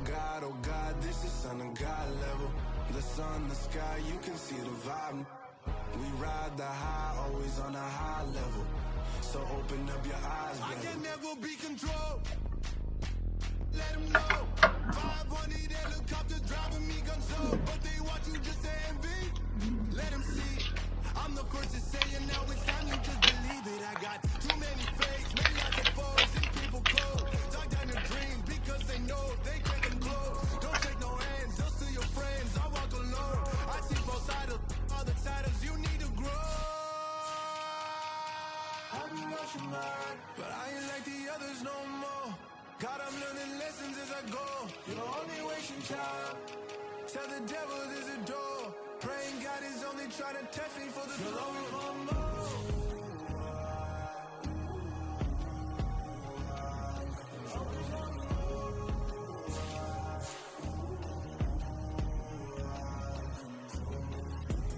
God, oh God, this is son of God level. The sun, the sky, you can see the vibe. We ride the high, always on a high level. So open up your eyes, baby. I can never be controlled. Let them know. 500 helicopters driving me control, but they want you just to envy. Let them see. I'm the first to say it, now it's time you just believe it. I got too many fakes, many lots of foes. These people cold. Talk down their dreams because they know they can't come close. Don't shake no hands, just to your friends. I walk alone. I see both sides of all the titles you need to grow. I do lost your mind, but I ain't like the others no more. God, I'm learning lessons as I go. You're only wasting time. Tell the devil there's a door. Praying God is only trying to test me for the glory of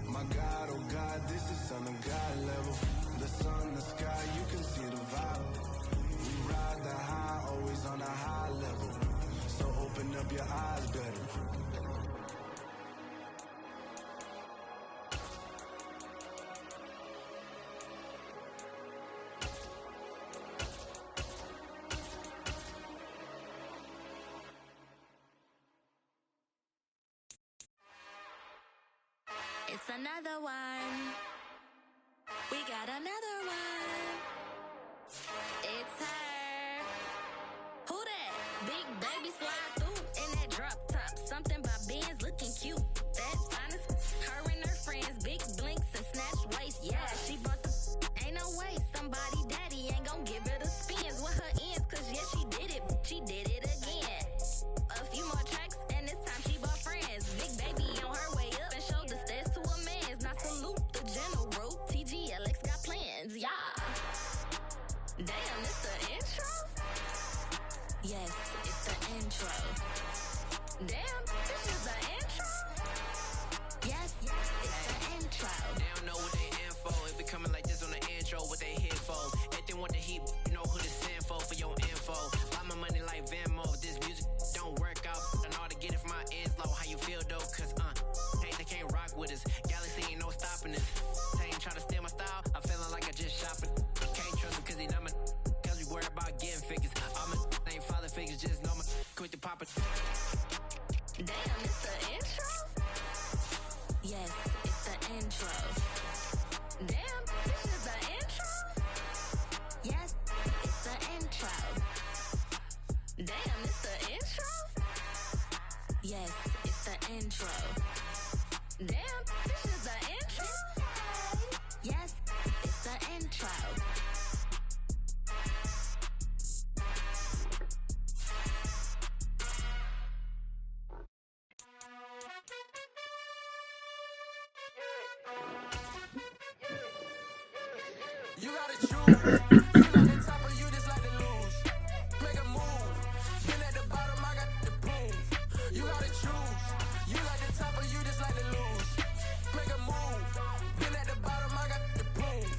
my God, oh God, this is son of God level. The sun, the sky, you can see the vibe. We ride the high, always on a high level. So open up your eyes better. It's another one. We got another one. It's her. Who that? Big baby slide through in that drop top. Something by Benz looking cute. That's honest. Her and her friends, big blinks and snatch waist. Yeah, she bought the. Ain't no way. Somebody daddy ain't gon' give her the spins with her ends. Cause yeah, she did it. She did it again. A few more tracks and this time she bought friends. Big baby on her way up and showed the stairs to a man's. Now salute the general. TGLX got plans, yeah. Damn, it's the intro? Yes, it's the intro. Damn, this is the intro? Yes, it's the intro. They don't know what they in for. If we coming like this on the intro, what they hit for. Everything want the heat, you know who to send for your info. Buy my money like Venmo. This music don't work out. I know how to get it from my ends low. How you feel though? Cause hey, they can't rock with us. Galaxy ain't no stopping us. They ain't trying to steal my style. I'm feeling like I just shopping. Can't trust him cause he not my. Cause we worried about getting figures. All my ain't father figures, just know my quit the pop it. Damn, it's the intro? Yes, it's the intro. Damn, this is the intro? Yes, it's the intro. Damn, it's the intro? Yes, it's the intro. Damn, this is the intro? Yes, it's the intro. You gotta choose. You like the top or you just like to lose. Make a move. Been at the bottom, I got the proof. You gotta choose. You like the top or you just like to lose. Make a move. Been at the bottom, I got the proof.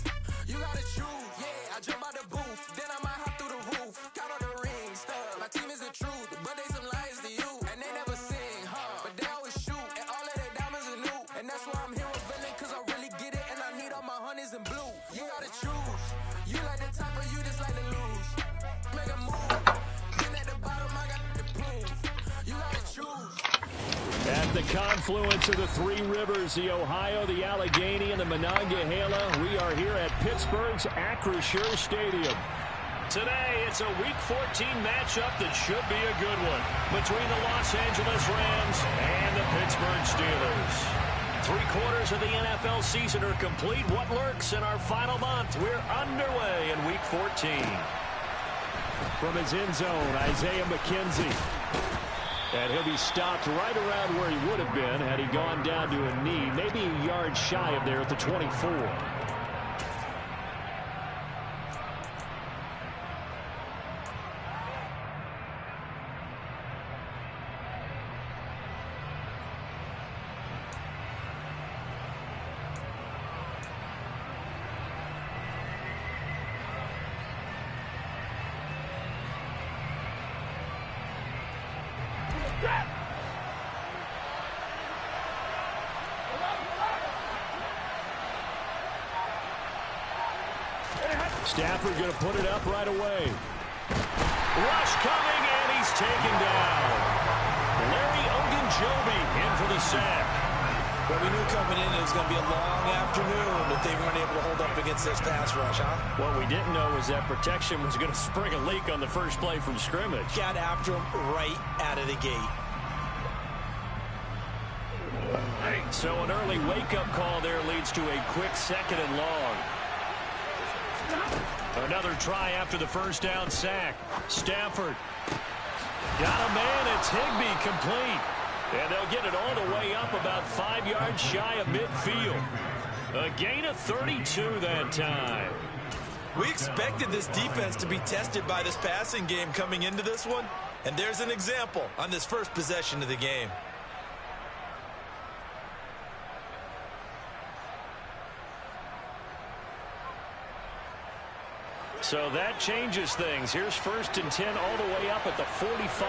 You gotta choose. Yeah, I jump out the booth. Then I might hop through the roof. Count on the rings, stuff. My team is the truth, but they some liars to you. And they never sing, huh? But they always shoot. And all of their diamonds are new. And that's why I'm here with Villain, cause I really get it. And I need all my honeys in blue. You gotta choose. You like the top or you just like to lose. Make a move. Then at the bottom, I got the proof. You gotta choose. At the confluence of the three rivers, the Ohio, the Allegheny, and the Monongahela, we are here at Pittsburgh's Acrisure Stadium. Today, it's a Week 14 matchup that should be a good one between the Los Angeles Rams and the Pittsburgh Steelers. 3/4 of the NFL season are complete. What lurks in our final month? We're underway in Week 14. From his end zone, Isaiah McKenzie. And he'll be stopped right around where he would have been had he gone down to a knee, maybe a yard shy of there at the 24. Stafford going to put it up right away. Rush coming, and he's taken down. Larry Ogunjobi in for the sack. But we knew coming in it was going to be a long afternoon if they weren't able to hold up against this pass rush, huh? What we didn't know was that protection was going to spring a leak on the first play from scrimmage. Got after him right out of the gate. So an early wake-up call there leads to a quick 2nd and long. Another try after the first down sack. Stafford got a man. It's Higbee complete. And they'll get it all the way up about 5 yards shy of midfield. A gain of 32 that time. We expected this defense to be tested by this passing game coming into this one. And there's an example on this first possession of the game. So that changes things. Here's 1st and 10 all the way up at the 45.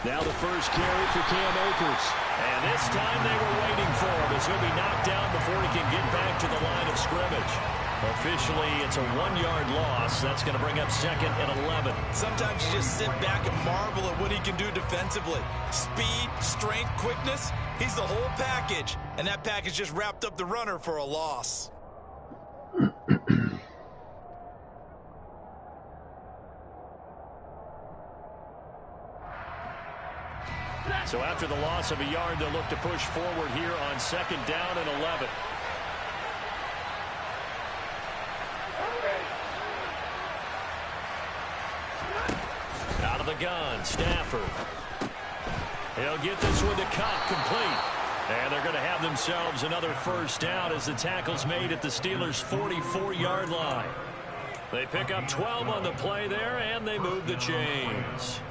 Now the first carry for Cam Akers. And this time they were waiting for him as he'll be knocked down before he can get back to the line of scrimmage. Officially, it's a 1-yard loss. That's going to bring up 2nd and 11. Sometimes you just sit back and marvel at what he can do defensively. Speed, strength, quickness. He's the whole package. And that package just wrapped up the runner for a loss. So after the loss of a yard, they'll look to push forward here on 2nd down and 11. Out of the gun, Stafford. He'll get this one to Cobb complete. And they're going to have themselves another first down as the tackle's made at the Steelers' 44-yard line. They pick up 12 on the play there, and they move the chains.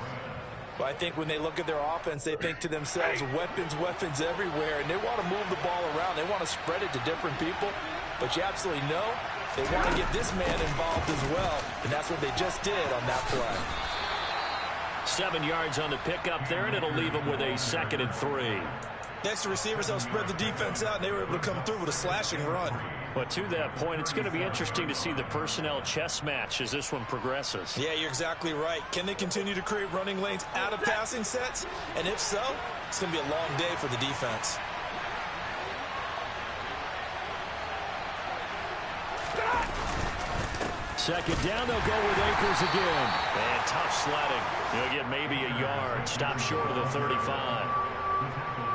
But I think when they look at their offense, they think to themselves, weapons everywhere, and they want to move the ball around. They want to spread it to different people. But you absolutely know they want to get this man involved as well, and that's what they just did on that play. 7 yards on the pickup there, and it'll leave them with a 2nd and 3. Next to receivers, they'll spread the defense out, and they were able to come through with a slashing run. But to that point, it's going to be interesting to see the personnel chess match as this one progresses. Yeah, you're exactly right. Can they continue to create running lanes out of passing sets? And if so, it's going to be a long day for the defense. Second down, they'll go with Akers again. And tough sledding. He'll get maybe a yard. Stop short of the 35.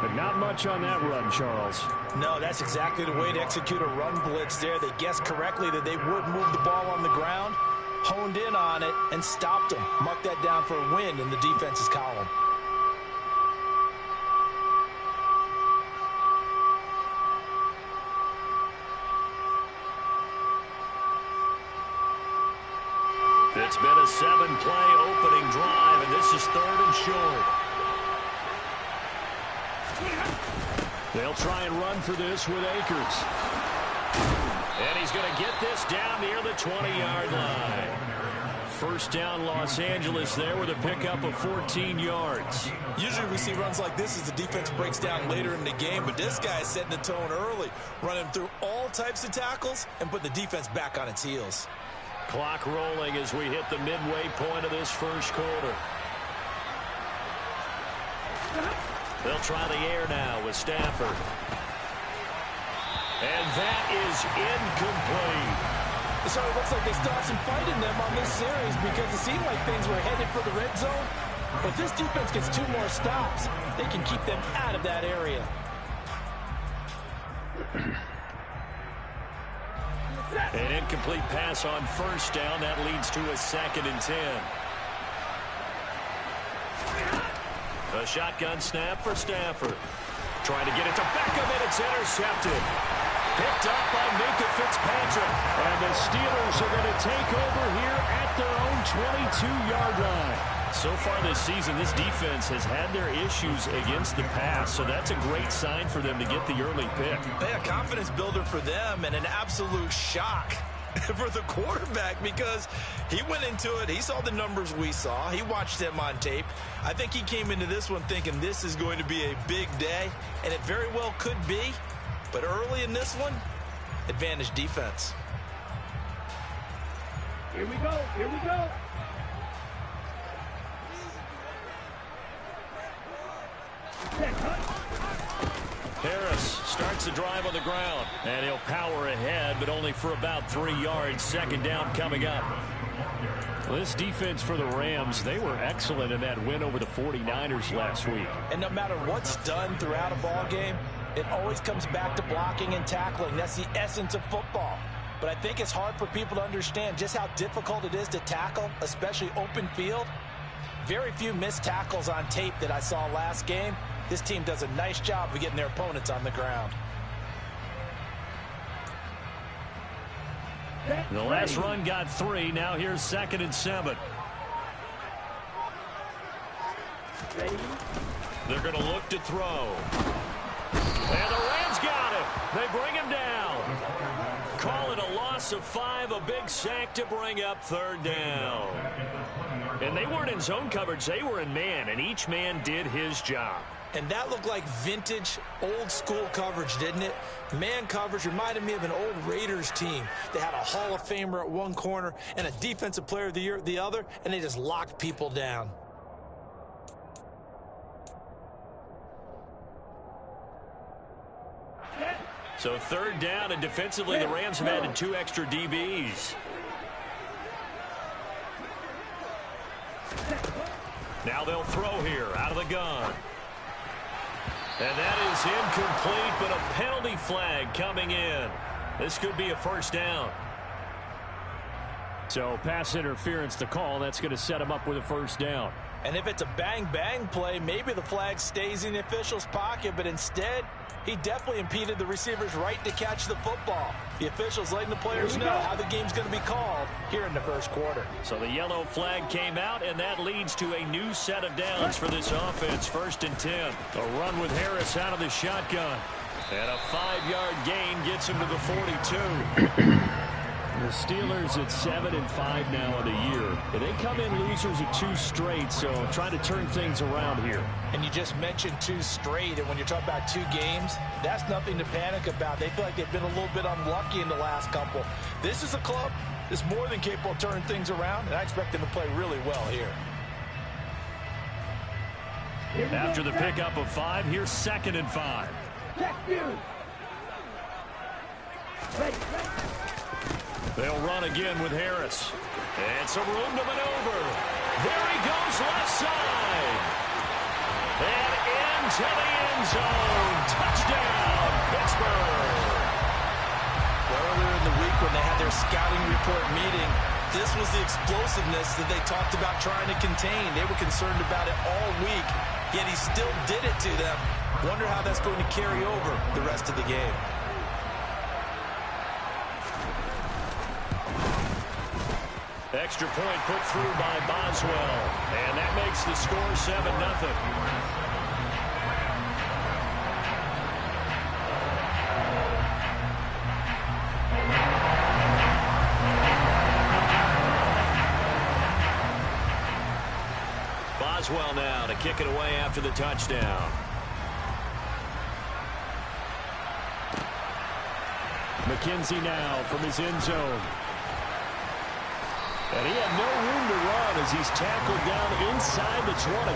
But not much on that run, Charles. No, that's exactly the way to execute a run blitz there. They guessed correctly that they would move the ball on the ground, honed in on it, and stopped them. Mark that down for a win in the defense's column. It's been a 7-play opening drive, and this is 3rd and short. They'll try and run for this with Akers. And he's going to get this down near the 20-yard line. First down, Los Angeles there with a pickup of 14 yards. Usually we see runs like this as the defense breaks down later in the game, but this guy is setting the tone early, running through all types of tackles and putting the defense back on its heels. Clock rolling as we hit the midway point of this first quarter. They'll try the air now with Stafford. And that is incomplete. So it looks like they still have some fight in them on this series because it seemed like things were headed for the red zone. But this defense gets 2 more stops. They can keep them out of that area. An incomplete pass on first down. That leads to a 2nd and 10. A shotgun snap for Stafford. Trying to get it to Beckham, and it's intercepted. Picked up by Minka Fitzpatrick. And the Steelers are going to take over here at their own 22-yard line. So far this season, this defense has had their issues against the pass, so that's a great sign for them to get the early pick. Yeah, confidence builder for them and an absolute shock for the quarterback because he went into it. He saw the numbers we saw. He watched them on tape. I think he came into this one thinking this is going to be a big day, and it very well could be. But early in this one, advantage defense. Here we go. Here we go. Harris starts the drive on the ground, and he'll power ahead, but only for about 3 yards. Second down coming up. Well, this defense for the Rams, they were excellent in that win over the 49ers last week. And no matter what's done throughout a ball game, it always comes back to blocking and tackling. That's the essence of football. But I think it's hard for people to understand just how difficult it is to tackle, especially open field. Very few missed tackles on tape that I saw last game. This team does a nice job of getting their opponents on the ground. The last run got 3. Now here's 2nd and 7. They're going to look to throw. And the Rams got him. They bring him down. Call it a loss of 5, a big sack to bring up 3rd down. And they weren't in zone coverage. They were in man, and each man did his job. And that looked like vintage, old-school coverage, didn't it? Man coverage reminded me of an old Raiders team. They had a Hall of Famer at one corner and a Defensive Player of the Year at the other, and they just locked people down. So 3rd down, and defensively, the Rams have added 2 extra DBs. Now they'll throw here out of the gun. And that is incomplete, but a penalty flag coming in. This could be a 1st down. So pass interference to call. That's going to set him up with a 1st down. And if it's a bang-bang play, maybe the flag stays in the official's pocket, but instead, he definitely impeded the receiver's right to catch the football. The officials letting the players know how the game's going to be called here in the 1st quarter. So the yellow flag came out, and that leads to a new set of downs for this offense. 1st and 10. A run with Harris out of the shotgun. And a 5-yard gain gets him to the 42. The Steelers at 7-5 now in the year. They come in losers at 2 straight, so trying to turn things around here. And you just mentioned 2 straight, and when you're talking about 2 games, that's nothing to panic about. They feel like they've been a little bit unlucky in the last couple. This is a club that's more than capable of turning things around, and I expect them to play really well here. After the pickup of 5, here's 2nd and 5. They'll run again with Harris. And some room to maneuver. There he goes left side. And into the end zone. Touchdown, Pittsburgh. Earlier in the week when they had their scouting report meeting, this was the explosiveness that they talked about trying to contain. They were concerned about it all week, yet he still did it to them. Wonder how that's going to carry over the rest of the game. Extra point put through by Boswell. And that makes the score 7-0. Boswell now to kick it away after the touchdown. McKenzie now from his end zone. And he had no room to run as he's tackled down inside the 20.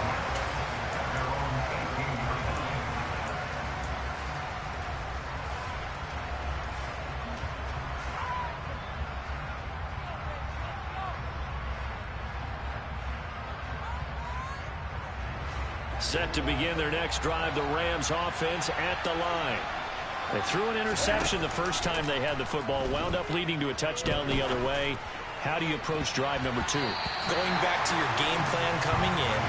Set to begin their next drive, the Rams offense at the line. They threw an interception the first time they had the football, wound up leading to a touchdown the other way. How do you approach drive number 2? Going back to your game plan coming in,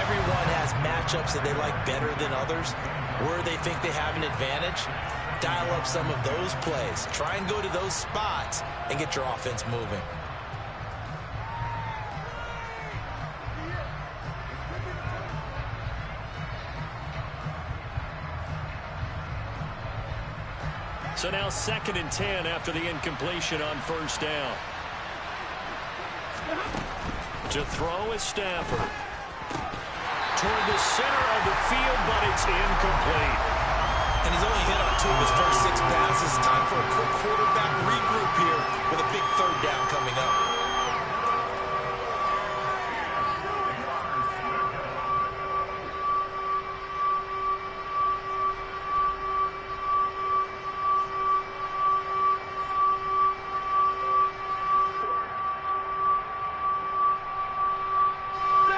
everyone has matchups that they like better than others, where they think they have an advantage. Dial up some of those plays. Try and go to those spots and get your offense moving. So now 2nd and 10 after the incompletion on 1st down. To throw is Stafford. Toward the center of the field, but it's incomplete. And he's only hit on 2 of his first 6 passes. Time for a quick quarterback regroup here with a big 3rd down coming up.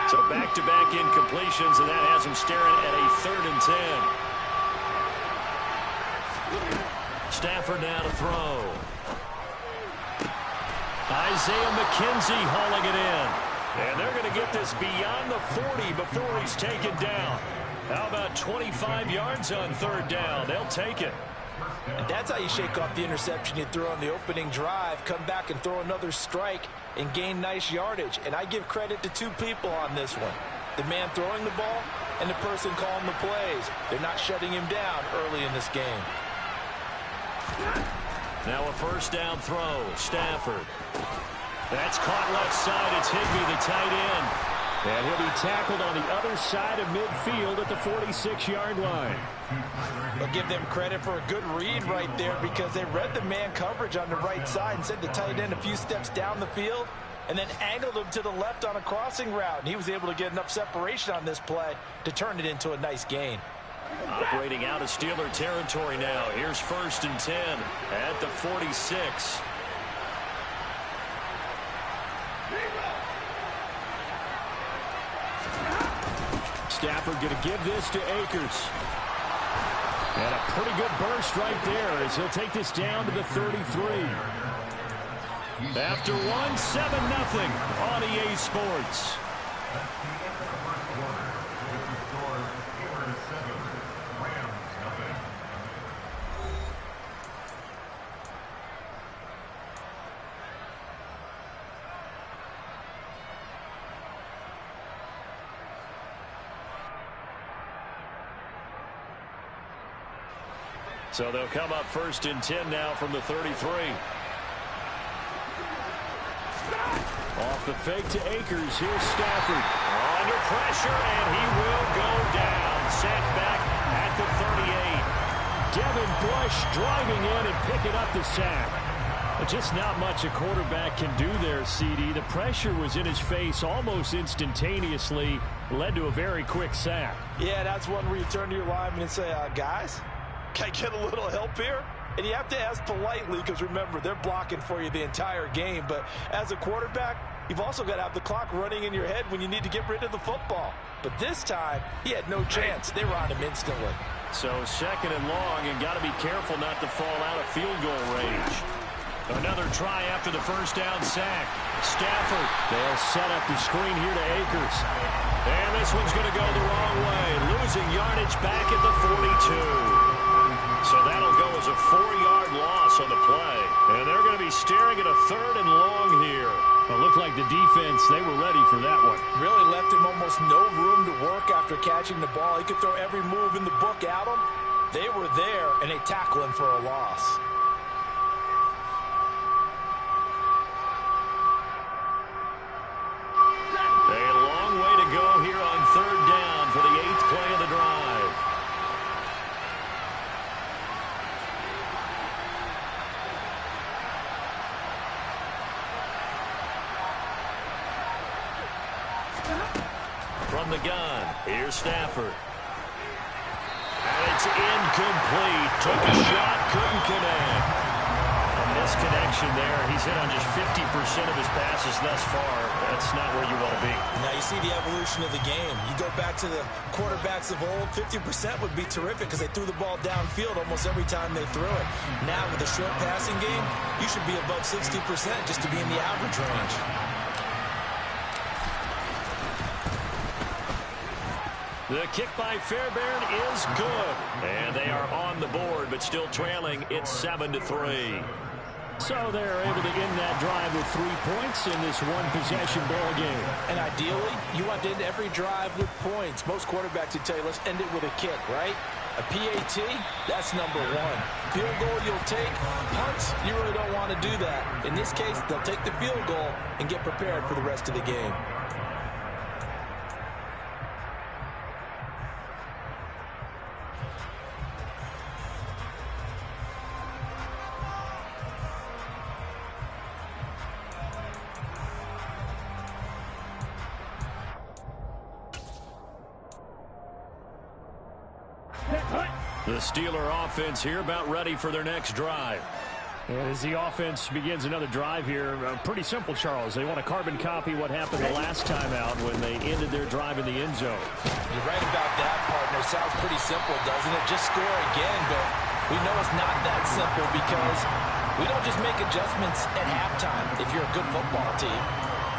So back-to-back incompletions, and that has him staring at a 3rd and 10. Stafford now to throw. Isaiah McKenzie hauling it in. And they're going to get this beyond the 40 before he's taken down. How about 25 yards on 3rd down? They'll take it. And that's how you shake off the interception you threw on the opening drive, come back and throw another strike and gain nice yardage. And I give credit to 2 people on this one. The man throwing the ball and the person calling the plays. They're not shutting him down early in this game. Now a 1st down throw. Stafford. That's caught left side. It's Higbee, the tight end. And he'll be tackled on the other side of midfield at the 46-yard line. I'll give them credit for a good read right there because they read the man coverage on the right side and sent the tight end a few steps down the field and then angled him to the left on a crossing route. And he was able to get enough separation on this play to turn it into a nice gain. Operating out of Steeler territory now. Here's 1st and 10 at the 46. Stafford going to give this to Akers. And a pretty good burst right there as he'll take this down to the 33. After 1, 7-0 on EA Sports. So they'll come up 1st and 10 now from the 33. Off the fake to Akers. Here's Stafford. Under pressure, and he will go down. Sacked back at the 38. Devin Bush driving in and picking up the sack. But just not much a quarterback can do there, CD. The pressure was in his face almost instantaneously. Led to a very quick sack. Yeah, that's one where you turn to your lineman and say, guys, can I get a little help here? And you have to ask politely because, remember, they're blocking for you the entire game. But as a quarterback, you've also got to have the clock running in your head when you need to get rid of the football. But this time, he had no chance. They were on him instantly. So 2nd and long, and got to be careful not to fall out of field goal range. Another try after the 1st down sack. Stafford. They'll set up the screen here to Akers. And this one's going to go the wrong way. Losing yardage back at the 42. So that'll go as a 4-yard loss on the play. And they're going to be staring at a 3rd and long here. It looked like the defense, they were ready for that one. Really left him almost no room to work after catching the ball. He could throw every move in the book at him. They were there, and they tackle him for a loss. A long way to go here on 3rd down for the 8th play of the drive. From the gun, here's Stafford. And it's incomplete. Took a shot, couldn't connect. A misconnection there. He's hit on just 50% of his passes thus far. That's not where you want to be. Now you see the evolution of the game. You go back to the quarterbacks of old, 50% would be terrific because they threw the ball downfield almost every time they threw it. Now with the short passing game, you should be above 60% just to be in the average range. The kick by Fairbairn is good. And they are on the board, but still trailing. It's 7-3. So they're able to end that drive with 3 points in this one-possession ball game. And ideally, you want to end every drive with points. Most quarterbacks would tell you, let's end it with a kick, right? A PAT, that's number 1. Field goal you'll take. Punts, you really don't want to do that. In this case, they'll take the field goal and get prepared for the rest of the game. The Steeler offense here about ready for their next drive. And as the offense begins another drive here, pretty simple, Charles. They want to carbon copy what happened the last time out when they ended their drive in the end zone. You're right about that, partner. Sounds pretty simple, doesn't it? Just score again, but we know it's not that simple because we don't just make adjustments at halftime if you're a good football team.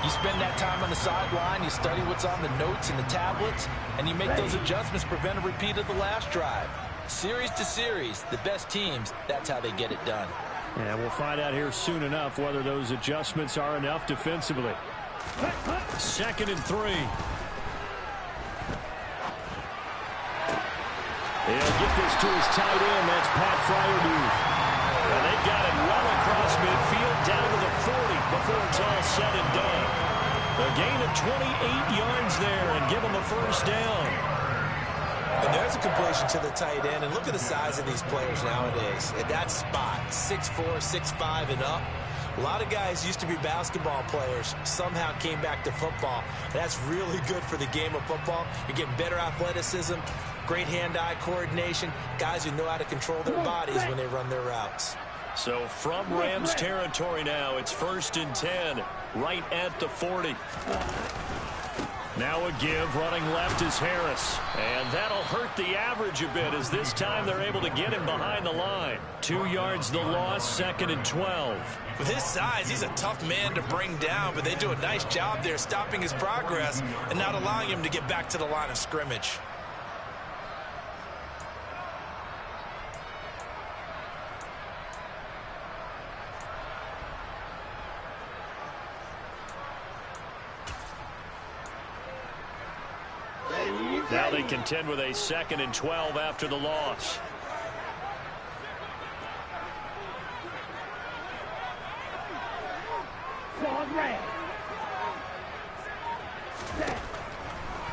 You spend that time on the sideline, you study what's on the notes and the tablets, and you make those adjustments to prevent a repeat of the last drive. Series to series, the best teams, that's how they get it done. And we'll find out here soon enough whether those adjustments are enough defensively. 2nd and 3. He'll get this to his tight end. That's Pat Fryermuth. And they've got it well across midfield down to the 40 before it's all said and done. A gain of 28 yards there and give them a first down. And there's a completion to the tight end. And look at the size of these players nowadays. At that spot, 6'4", 6'5", and up. A lot of guys used to be basketball players, somehow came back to football. That's really good for the game of football. You're getting better athleticism, great hand-eye coordination, guys who know how to control their bodies when they run their routes. So from Rams territory now, it's 1st and 10, right at the 40. Now a give, running left is Harris. And that'll hurt the average a bit as this time they're able to get him behind the line. 2 yards the loss, 2nd and 12. With his size, he's a tough man to bring down, but they do a nice job there stopping his progress and not allowing him to get back to the line of scrimmage. Now they contend with a 2nd and 12 after the loss.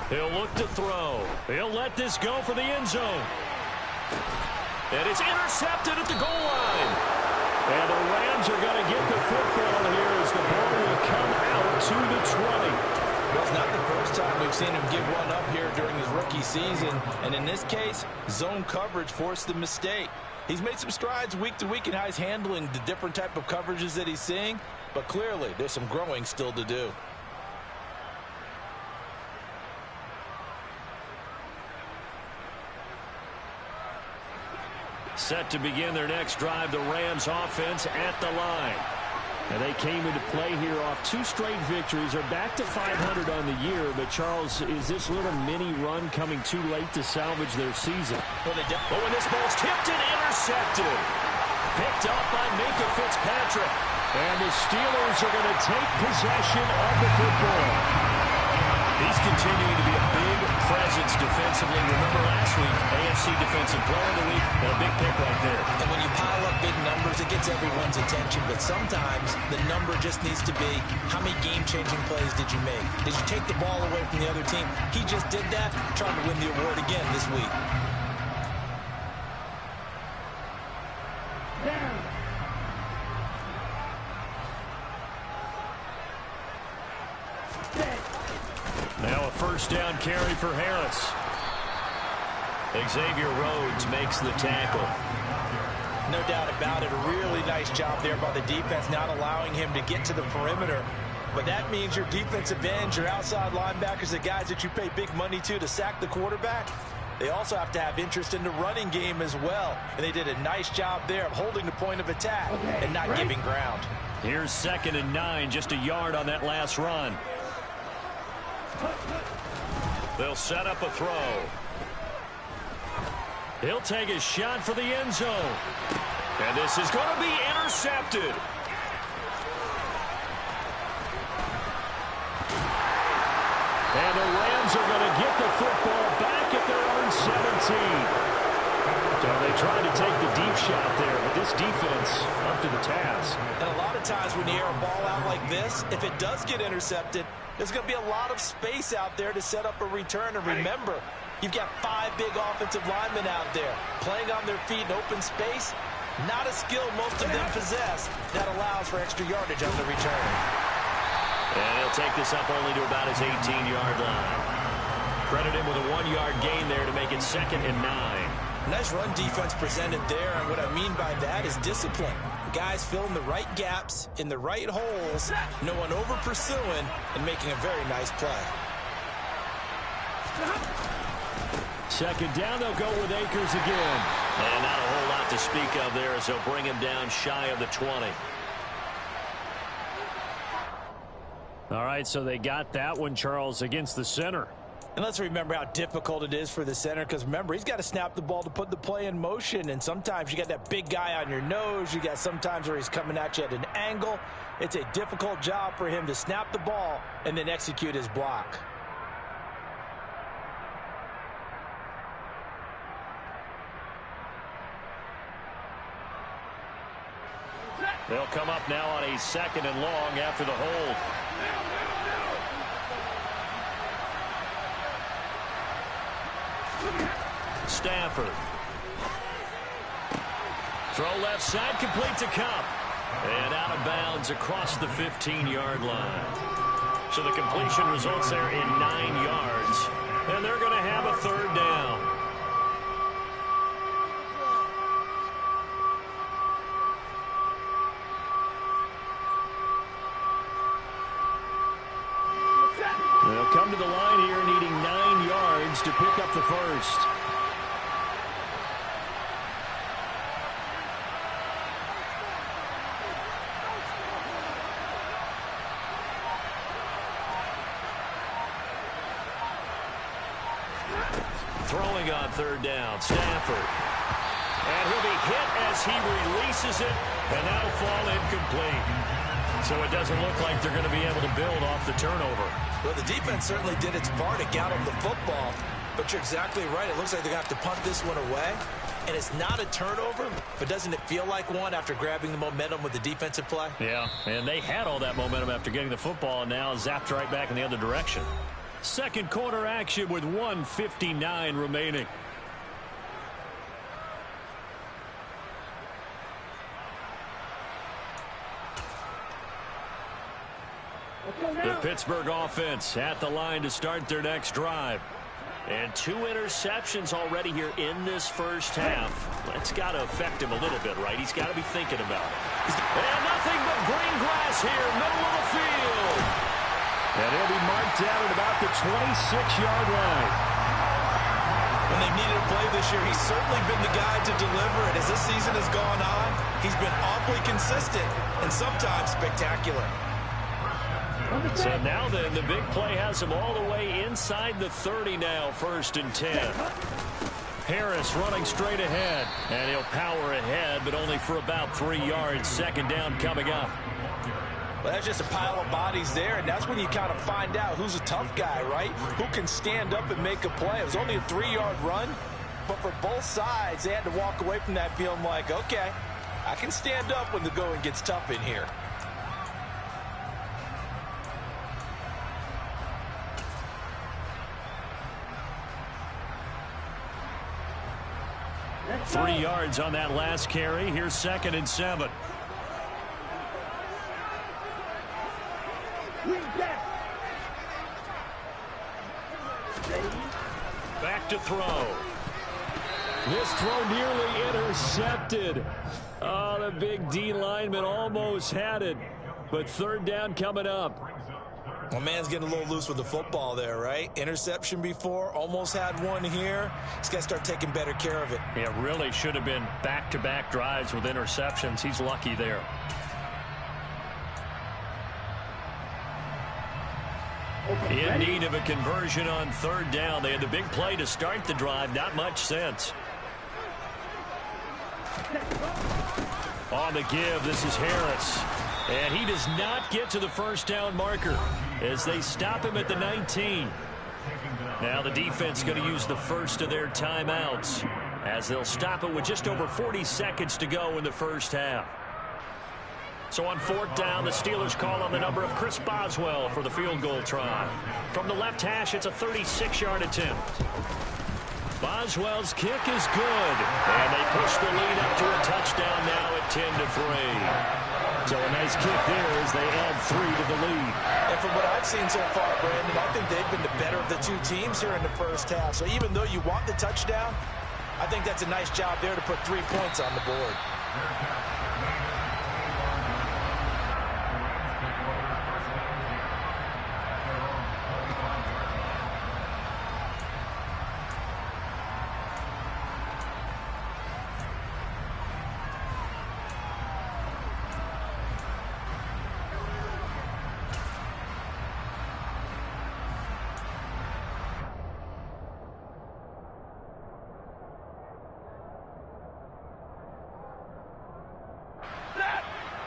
He'll look to throw. He'll let this go for the end zone. And it's intercepted at the goal line. And the Rams are going to get the football here as the ball will come out to the 20. Well, it's not the first time we've seen him give one up here during his rookie season. And in this case, zone coverage forced the mistake. He's made some strides week to week in how he's handling the different type of coverages that he's seeing. But clearly, there's some growing still to do. Set to begin their next drive, the Rams offense at the line. And they came into play here off 2 straight victories. They're back to 500 on the year. But, Charles, is this little mini run coming too late to salvage their season? Well, when this ball's tipped and intercepted. Picked up by Minka Fitzpatrick. And the Steelers are going to take possession of the football. He's continuing to be a big presence defensively. Remember last week, AFC Defensive Player of the Week, and a big pick right there. And when you pile up big numbers, it gets everyone's attention. But sometimes the number just needs to be, how many game-changing plays did you make? Did you take the ball away from the other team? He just did that, trying to win the award again this week. Now a first down carry for Harris. Xavier Rhodes makes the tackle. No doubt about it. A really nice job there by the defense, not allowing him to get to the perimeter. But that means your defensive ends, your outside linebackers, the guys that you pay big money to sack the quarterback, they also have to have interest in the running game as well. And they did a nice job there of holding the point of attack and not giving ground. Here's 2nd and 9, just a yard on that last run. They'll set up a throw. He'll take a shot for the end zone. And this is going to be intercepted. And the Rams are going to get the football back at their own 17. So they tried to take the deep shot there, but this defense up to the task. And a lot of times when you air a ball out like this, if it does get intercepted, there's going to be a lot of space out there to set up a return. And remember, you've got 5 big offensive linemen out there playing on their feet in open space. Not a skill most of them possess that allows for extra yardage on the return. And he'll take this up only to about his 18-yard line. Credit him with a 1-yard gain there to make it 2nd and 9. Nice run defense presented there, and what I mean by that is discipline. Guys filling the right gaps in the right holes, no one over pursuing, and making a very nice play. Second down, they'll go with Akers again. And not a whole lot to speak of there as they'll bring him down shy of the 20. All right, so they got that one, Charles, against the center. And let's remember how difficult it is for the center, because remember, he's got to snap the ball to put the play in motion, and sometimes you got that big guy on your nose. You got sometimes where he's coming at you at an angle. It's a difficult job for him to snap the ball and then execute his block. They'll come up now on a second and long after the hold. Stafford. Throw left side, complete to Cup. And out of bounds across the 15-yard line. So the completion results there in 9 yards. And they're going to have a third down. They'll come to the line here needing 9 yards to pick up the first. Throwing on third down, Stafford. And he'll be hit as he releases it, and that'll fall incomplete. So it doesn't look like they're going to be able to build off the turnover. Well, the defense certainly did its part to get them the football, but you're exactly right. It looks like they're going to have to punt this one away, and it's not a turnover, but doesn't it feel like one after grabbing the momentum with the defensive play? Yeah, and they had all that momentum after getting the football, and now zapped right back in the other direction. Second quarter action with 1:59 remaining. The Pittsburgh offense at the line to start their next drive. And 2 interceptions already here in this first half. That's got to affect him a little bit, right? He's got to be thinking about it. And nothing but green grass here, middle of the field. And he'll be marked down at about the 26-yard line. When they needed a play this year, he's certainly been the guy to deliver it. As this season has gone on, he's been awfully consistent and sometimes spectacular. So now then, the big play has him all the way inside the 30 now, 1st and 10. Harris running straight ahead, and he'll power ahead, but only for about 3 yards. Second down coming up. Well, that's just a pile of bodies there, and that's when you kind of find out who's a tough guy, right? Who can stand up and make a play. It was only a 3-yard run, but for both sides, they had to walk away from that feeling like, okay, I can stand up when the going gets tough in here. Three yards on that last carry. Here's 2nd and 7. Back to throw. This throw nearly intercepted. Oh, the big D lineman almost had it. But third down coming up. Well, man's getting a little loose with the football there, right? Interception before, almost had one here. He's got to start taking better care of it. Yeah, really should have been back-to-back drives with interceptions. He's lucky there. In need of a conversion on third down. They had the big play to start the drive. Not much sense. On the give, this is Harris. And he does not get to the first down marker as they stop him at the 19. Now the defense going to use the first of their timeouts as they'll stop it with just over 40 seconds to go in the first half. So on fourth down, the Steelers call on the number of Chris Boswell for the field goal try. From the left hash, it's a 36-yard attempt. Boswell's kick is good, and they push the lead up to a touchdown now at 10-3. So a nice kick there as they add 3 to the lead. And from what I've seen so far, Brandon, I think they've been the better of the two teams here in the first half. So even though you want the touchdown, I think that's a nice job there to put 3 points on the board.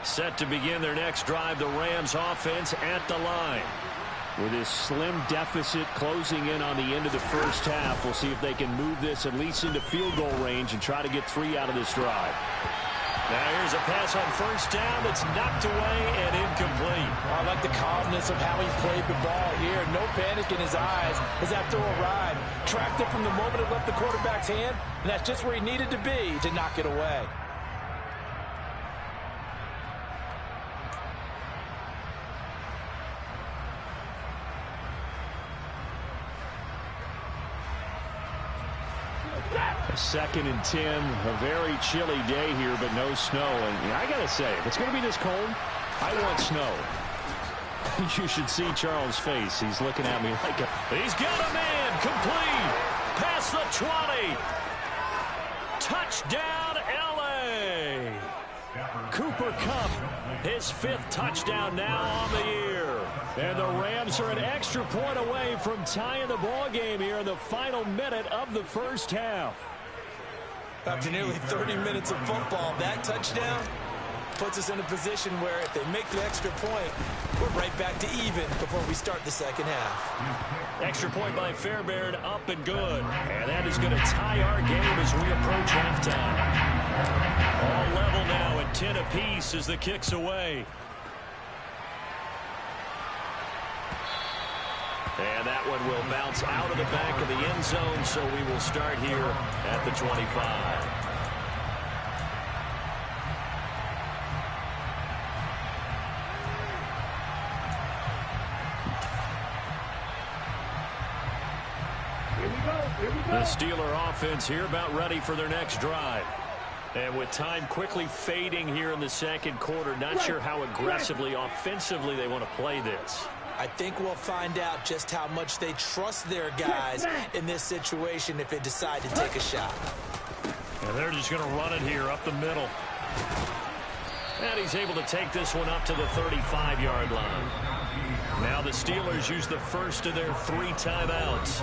Set to begin their next drive, the Rams offense at the line. With this slim deficit closing in on the end of the first half, we'll see if they can move this at least into field goal range and try to get 3 out of this drive. Now here's a pass on first down that's knocked away and incomplete. I like the calmness of how he played the ball here. No panic in his eyes as that throw arrived. Tracked it from the moment it left the quarterback's hand, and that's just where he needed to be to knock it away. A 2nd and 10, a very chilly day here, but no snow. And I got to say, if it's going to be this cold, I want snow. You should see Charles' face. He's looking at me like he's got a man complete. Past the 20. Touchdown, L.A. Cooper Kupp, his 5th touchdown now on the year. And the Rams are an extra point away from tying the ball game here in the final minute of the first half. After nearly 30 minutes of football, that touchdown puts us in a position where if they make the extra point, we're right back to even before we start the second half. Extra point by Fairbairn, up and good. And that is going to tie our game as we approach halftime. All level now at 10 apiece as the kick's away. And that one will bounce out of the back of the end zone, so we will start here at the 25. The Steeler offense here about ready for their next drive. And with time quickly fading here in the second quarter, not sure how aggressively, offensively they want to play this. I think we'll find out just how much they trust their guys in this situation if they decide to take a shot. And they're just going to run it here up the middle. And he's able to take this one up to the 35-yard line. Now the Steelers use the first of their 3 timeouts,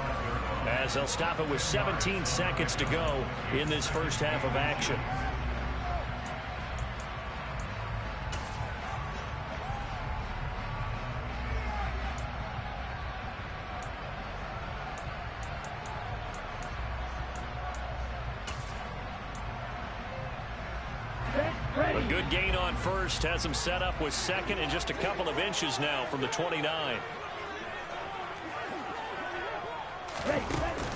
as they'll stop it with 17 seconds to go in this first half of action. A good gain on first, has him set up with 2nd and just a couple of inches now from the 29.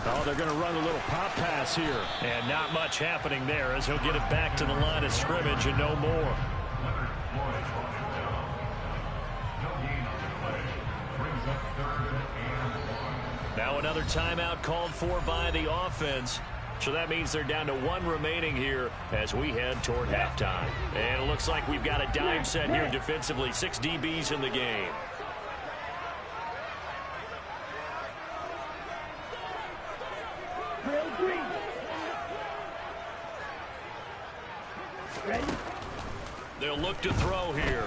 Oh, they're going to run a little pop pass here. And not much happening there as he'll get it back to the line of scrimmage and no more. Now another timeout called for by the offense. So that means they're down to 1 remaining here as we head toward halftime. And it looks like we've got a dime set here defensively. 6 DBs in the game. They'll look to throw here.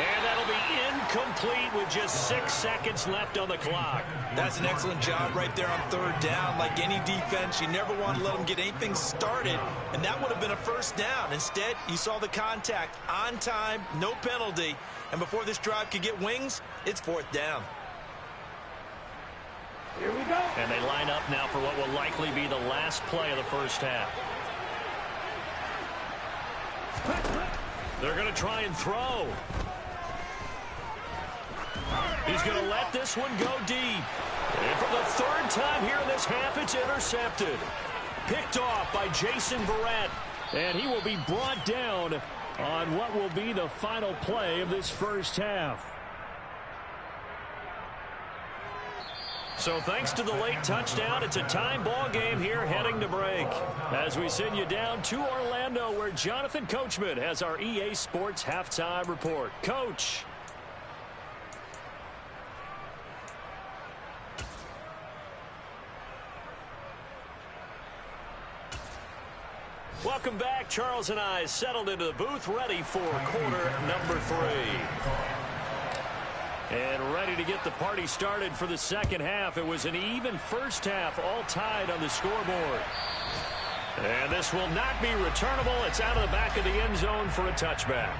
And that'll be incomplete with just 6 seconds left on the clock. That's an excellent job right there on 3rd down. Like any defense, you never want to let them get anything started, and that would have been a first down. Instead, you saw the contact on time, no penalty, and before this drive could get wings, it's 4th down. Here we go. And they line up now for what will likely be the last play of the first half. They're going to try and throw. He's going to let this one go deep. And for the 3rd time here in this half, it's intercepted. Picked off by Jason Verrett. And he will be brought down on what will be the final play of this first half. So thanks to the late touchdown, it's a time ball game here heading to break. As we send you down to Orlando, where Jonathan Coachman has our EA Sports halftime report. Coach. Welcome back. Charles and I settled into the booth, ready for quarter number 3. And ready to get the party started for the second half. It was an even first half, all tied on the scoreboard. And this will not be returnable. It's out of the back of the end zone for a touchback.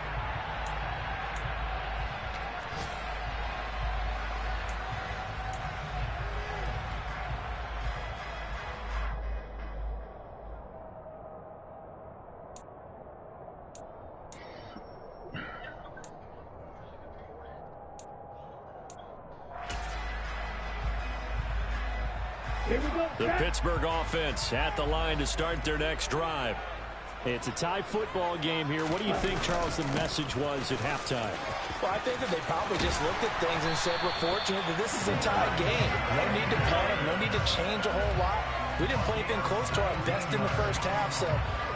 The Pittsburgh offense at the line to start their next drive. It's a tie football game here. What do you think, Charles, the message was at halftime? Well, I think that they probably just looked at things and said, we're fortunate that this is a tie game. No need to panic, no need to change a whole lot. We didn't play anything close to our best in the first half, so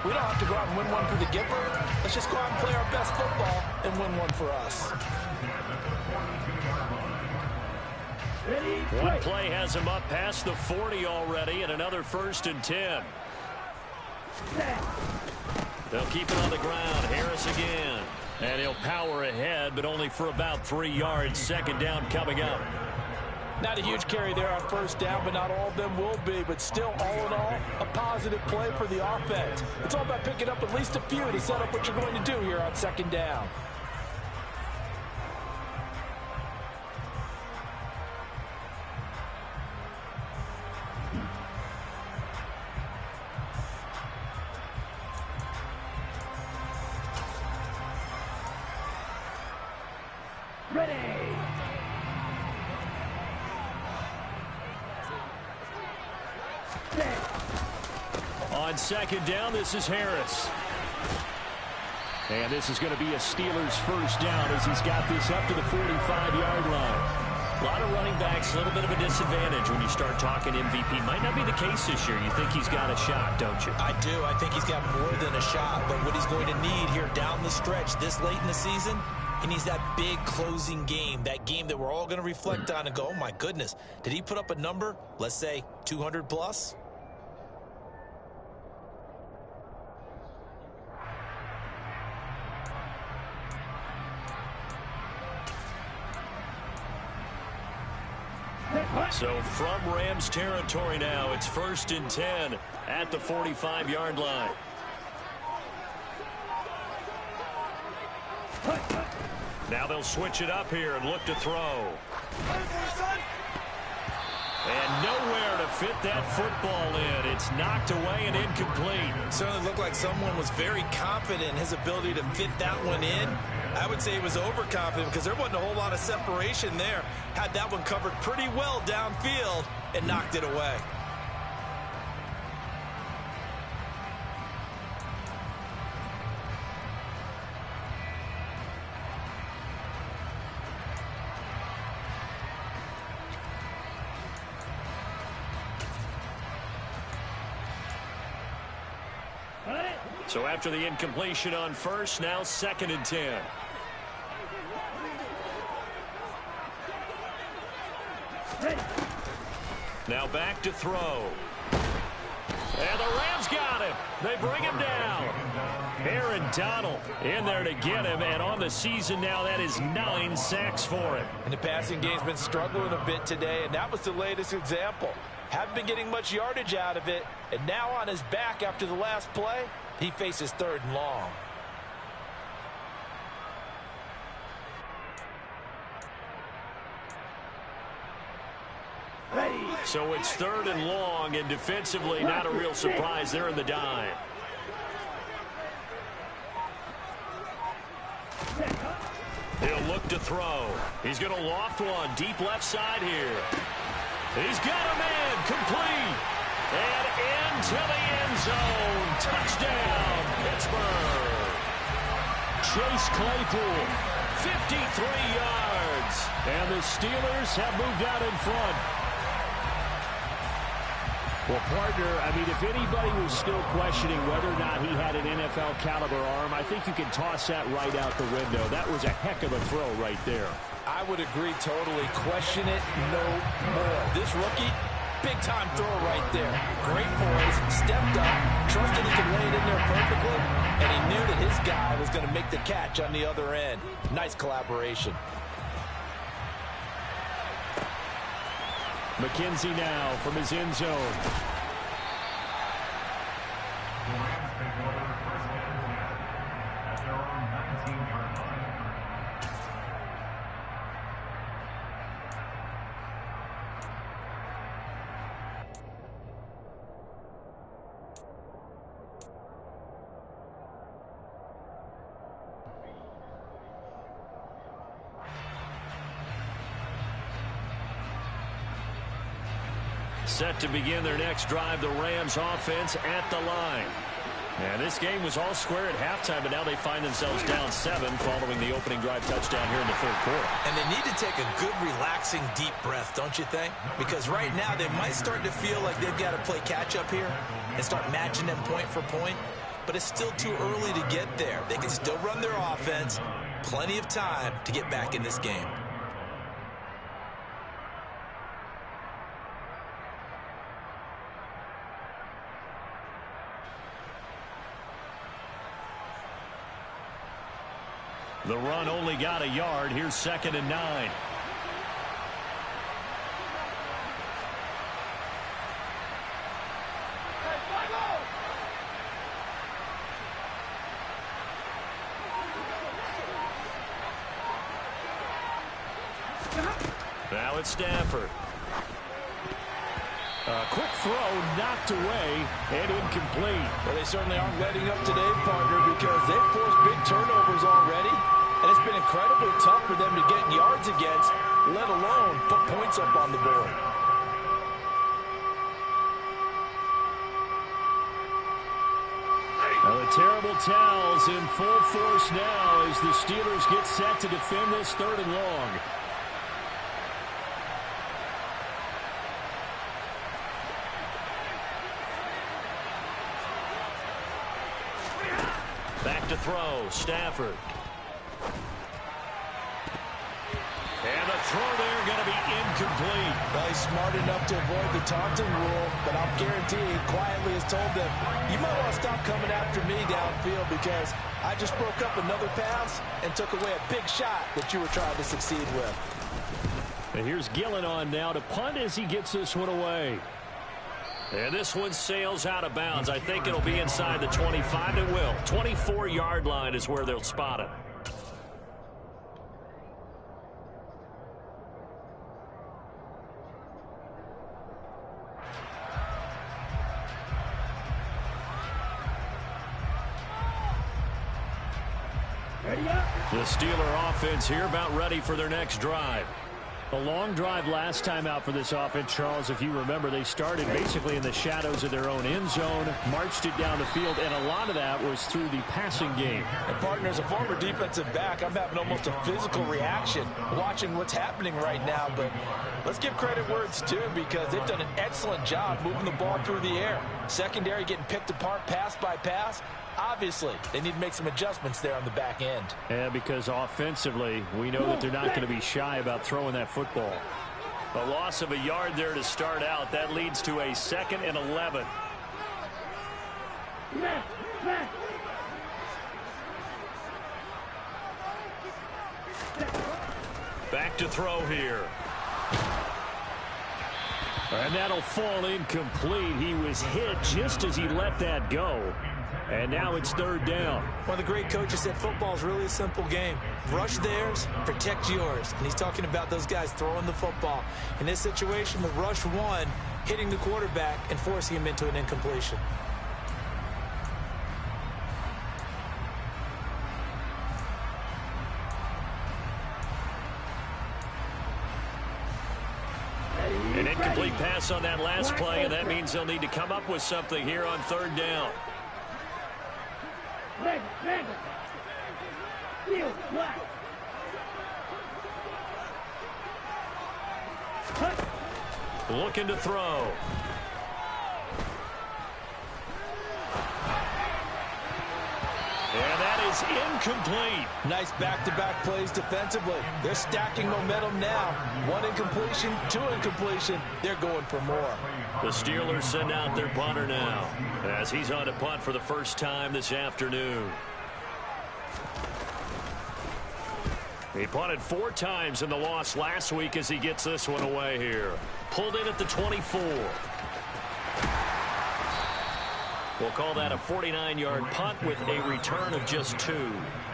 we don't have to go out and win one for the Gipper. Let's just go out and play our best football and win one for us. One play has him up past the 40 already, and another 1st and 10. They'll keep it on the ground. Harris again. And he'll power ahead, but only for about 3 yards. Second down coming up. Not a huge carry there on first down, but not all of them will be. But still, all in all, a positive play for the offense. It's all about picking up at least a few to set up what you're going to do here on second down. On second down, this is Harris. And this is going to be a Steelers first down as he's got this up to the 45-yard line. A lot of running backs, a little bit of a disadvantage when you start talking MVP. Might not be the case this year. You think he's got a shot, don't you? I do. I think he's got more than a shot. But what he's going to need here down the stretch this late in the season, he needs that big closing game, that game that we're all going to reflect on and go, oh, my goodness, did he put up a number, let's say 200 plus? So from Rams territory now, it's 1st and 10 at the 45-yard line. Now they'll switch it up here and look to throw. And nowhere to fit that football in. It's knocked away and incomplete. Certainly looked like someone was very confident in his ability to fit that one in. I would say he was overconfident because there wasn't a whole lot of separation there. Had that one covered pretty well downfield and knocked it away. So after the incompletion on first, now 2nd and 10. Now back to throw. And the Rams got him. They bring him down. Aaron Donald in there to get him. And on the season now, that is 9 sacks for him. And the passing game's been struggling a bit today, and that was the latest example. Haven't been getting much yardage out of it. And now on his back after the last play, he faces 3rd and long. So it's 3rd and long, and defensively not a real surprise. They're in the dime. He'll look to throw. He's going to loft one deep left side here. He's got a man complete. And into the end zone. Touchdown, Pittsburgh. Chase Claypool, 53 yards. And the Steelers have moved out in front. Well, partner, I mean, if anybody was still questioning whether or not he had an NFL caliber arm, I think you can toss that right out the window. That was a heck of a throw right there. I would agree totally. Question it no more. This rookie, big-time throw right there. Great poise, stepped up, trusted he could lay it in there perfectly, and he knew that his guy was going to make the catch on the other end. Nice collaboration. McKenzie now from his end zone. Set to begin their next drive, the Rams offense at the line. And this game was all square at halftime, but now they find themselves down 7 following the opening drive touchdown here in the third quarter. And they need to take a good, relaxing, deep breath, don't you think? Because right now they might start to feel like they've got to play catch-up here and start matching them point for point. But it's still too early to get there. They can still run their offense. Plenty of time to get back in this game. The run only got a yard. Here's 2nd and 9. Now it's Stafford. A quick throw knocked away and incomplete. Well, they certainly aren't letting up today, partner, because they've forced big turnovers already. And it's been incredibly tough for them to get yards against, let alone put points up on the board. Now the terrible towels in full force now as the Steelers get set to defend this 3rd and long. Back to throw, Stafford. And the throw there going to be incomplete. Well, he's smart enough to avoid the taunting rule, but I'll guarantee he quietly has told them, you might want to stop coming after me downfield because I just broke up another pass and took away a big shot that you were trying to succeed with. And here's Gillen on now to punt as he gets this one away. And this one sails out of bounds. I think it'll be inside the 25. It will. 24-yard line is where they'll spot it. The Steeler offense here about ready for their next drive. A long drive last time out for this offense, Charles. If you remember, they started basically in the shadows of their own end zone, marched it down the field, and a lot of that was through the passing game. And partner, as a former defensive back, I'm having almost a physical reaction watching what's happening right now. But let's give credit where it's due because they've done an excellent job moving the ball through the air. Secondary getting picked apart pass by pass. Obviously, they need to make some adjustments there on the back end. Yeah, because offensively, we know that they're not going to be shy about throwing that football. A loss of a yard there to start out. That leads to a 2nd and 11. Back to throw here. And that'll fall incomplete. He was hit just as he let that go. And now it's 3rd down. One of the great coaches said football is really a simple game. Rush theirs, protect yours. And he's talking about those guys throwing the football. In this situation, the rush one, hitting the quarterback and forcing him into an incompletion. An incomplete pass on that last play, and that means they'll need to come up with something here on 3rd down. Looking to throw. is incomplete. Nice back-to-back plays defensively. They're stacking momentum now. 1 incompletion, 2 incompletion. They're going for more. The Steelers send out their punter now as he's on to punt for the first time this afternoon. He punted 4 times in the loss last week as he gets this one away here. Pulled in at the 24. We'll call that a 49-yard punt with a return of just 2.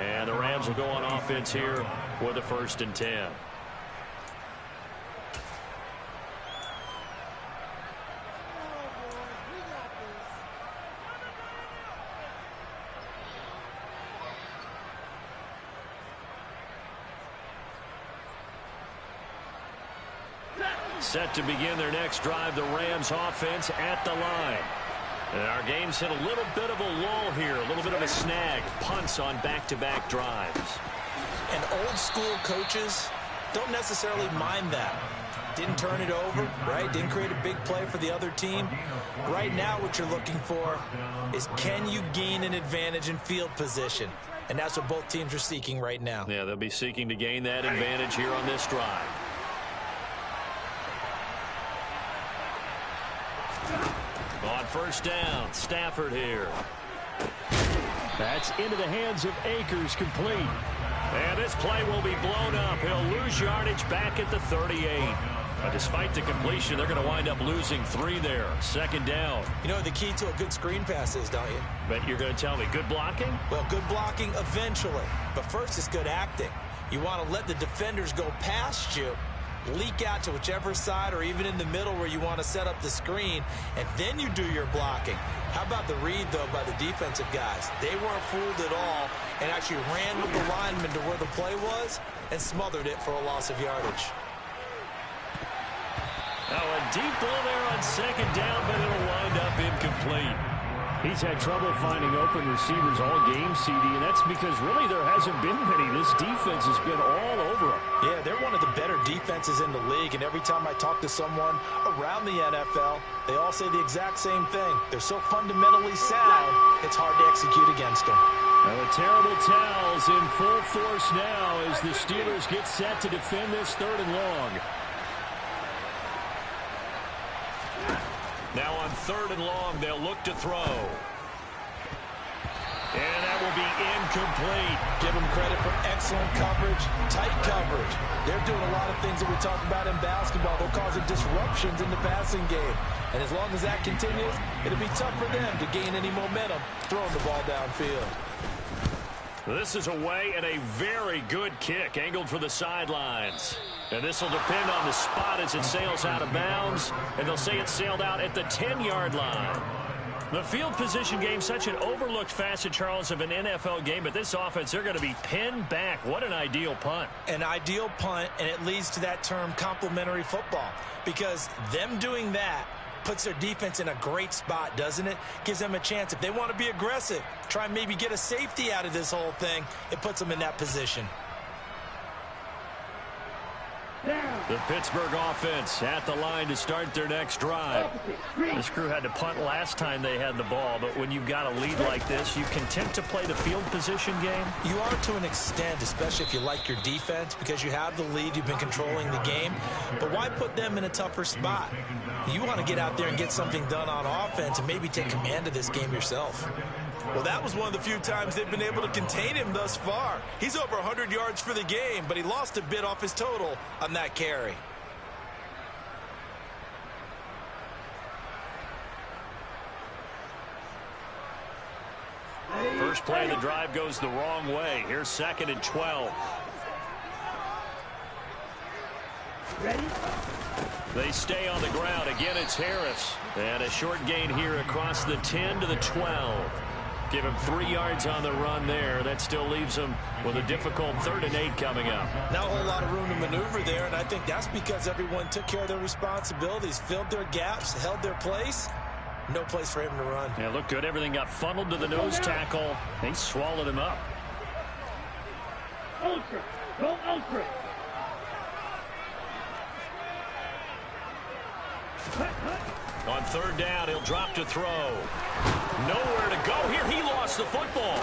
And the Rams will go on offense here with a 1st and 10. Set to begin their next drive, the Rams offense at the line. And our game's hit a little bit of a lull here, a little bit of a snag. Punts on back-to-back drives. And old-school coaches don't necessarily mind that. Didn't turn it over, right? Didn't create a big play for the other team. Right now what you're looking for is, can you gain an advantage in field position? And that's what both teams are seeking right now. Yeah, they'll be seeking to gain that advantage here on this drive. On 1st down, Stafford here. That's into the hands of Akers, complete. And this play will be blown up. He'll lose yardage back at the 38. But despite the completion, they're going to wind up losing 3 there. 2nd down. You know the key to a good screen pass is, don't you? But you're going to tell me, good blocking? Well, good blocking eventually. But first it's good acting. You want to let the defenders go past you, leak out to whichever side or even in the middle where you want to set up the screen, and then you do your blocking. How about the read, though, by the defensive guys? They weren't fooled at all and actually ran with the lineman to where the play was and smothered it for a loss of yardage. Now a deep ball there on 2nd down, but it'll wind up incomplete. He's had trouble finding open receivers all game, CD, and that's because really there hasn't been many. This defense has been all over him. Yeah, they're one of the better defenses in the league, and every time I talk to someone around the NFL, they all say the exact same thing. They're so fundamentally sound, it's hard to execute against them. Now the terrible towels in full force now as the Steelers get set to defend this 3rd and long. Now on 3rd and long, they'll look to throw. And that will be incomplete. Give them credit for excellent coverage, tight coverage. They're doing a lot of things that we talk about in basketball. They're causing disruptions in the passing game. And as long as that continues, it'll be tough for them to gain any momentum throwing the ball downfield. This is away and a very good kick, angled for the sidelines. And this will depend on the spot as it sails out of bounds. And they'll say it sailed out at the 10-yard line. The field position game, such an overlooked facet, Charles, of an NFL game. But this offense, they're going to be pinned back. What an ideal punt. An ideal punt, and it leads to that term complementary football. Because them doing that puts their defense in a great spot, doesn't it? Gives them a chance. If they want to be aggressive, try and maybe get a safety out of this whole thing, it puts them in that position. The Pittsburgh offense at the line to start their next drive. This crew had to punt last time they had the ball, but when you've got a lead like this, you content to play the field position game? You are to an extent, especially if you like your defense, because you have the lead, you've been controlling the game. But why put them in a tougher spot? You want to get out there and get something done on offense and maybe take command of this game yourself. Well, that was one of the few times they've been able to contain him thus far. He's over 100 yards for the game, but he lost a bit off his total on that carry. First play of the drive goes the wrong way. Here's 2nd and 12. Ready? They stay on the ground. Again, it's Harris. And a short gain here across the 10 to the 12. Give him 3 yards on the run there. That still leaves him with a difficult 3rd and 8 coming up. Not a whole lot of room to maneuver there, and I think that's because everyone took care of their responsibilities, filled their gaps, held their place. No place for him to run. Yeah, looked good. Everything got funneled to the nose tackle. They swallowed him up. Ultra. Go ultra. On 3rd down, he'll drop to throw. Nowhere to go here. He lost the football.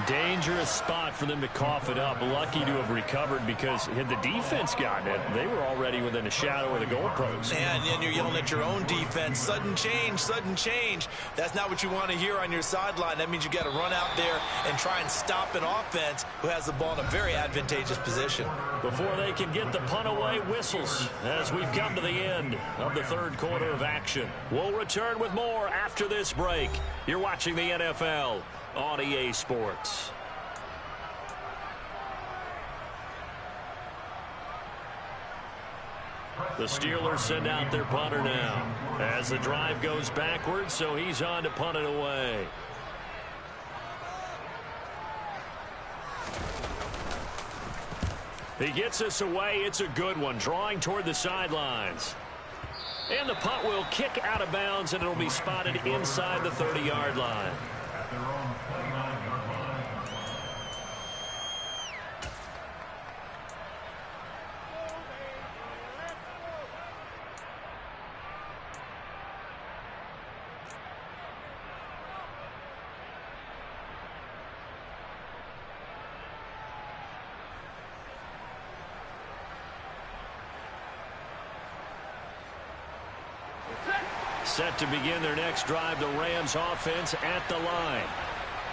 dangerous spot for them to cough it up. Lucky to have recovered, because had the defense gotten it, they were already within a shadow of the goalpost. And then you're yelling at your own defense. Sudden change, sudden change. That's not what you want to hear on your sideline. That means you got to run out there and try and stop an offense who has the ball in a very advantageous position. Before they can get the punt away, whistles as we've come to the end of the third quarter of action. We'll return with more after this break. You're watching the NFL on EA Sports. The Steelers send out their punter now as the drive goes backwards, so he's on to punt it away. He gets us away. It's a good one, drawing toward the sidelines. And the punt will kick out of bounds, and it'll be spotted inside the 30-yard line. Set to begin their next drive, the Rams offense at the line.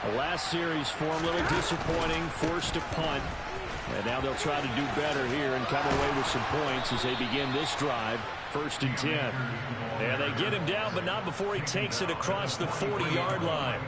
The last series for them, a little disappointing, forced to punt. And now they'll try to do better here and come away with some points as they begin this drive, 1st and 10. And they get him down, but not before he takes it across the 40-yard line.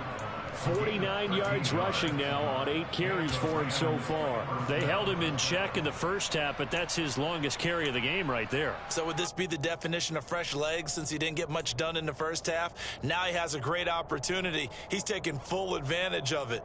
49 yards rushing now on 8 carries for him so far. They held him in check in the first half, but that's his longest carry of the game right there. So would this be the definition of fresh legs since he didn't get much done in the first half? Now he has a great opportunity. He's taking full advantage of it.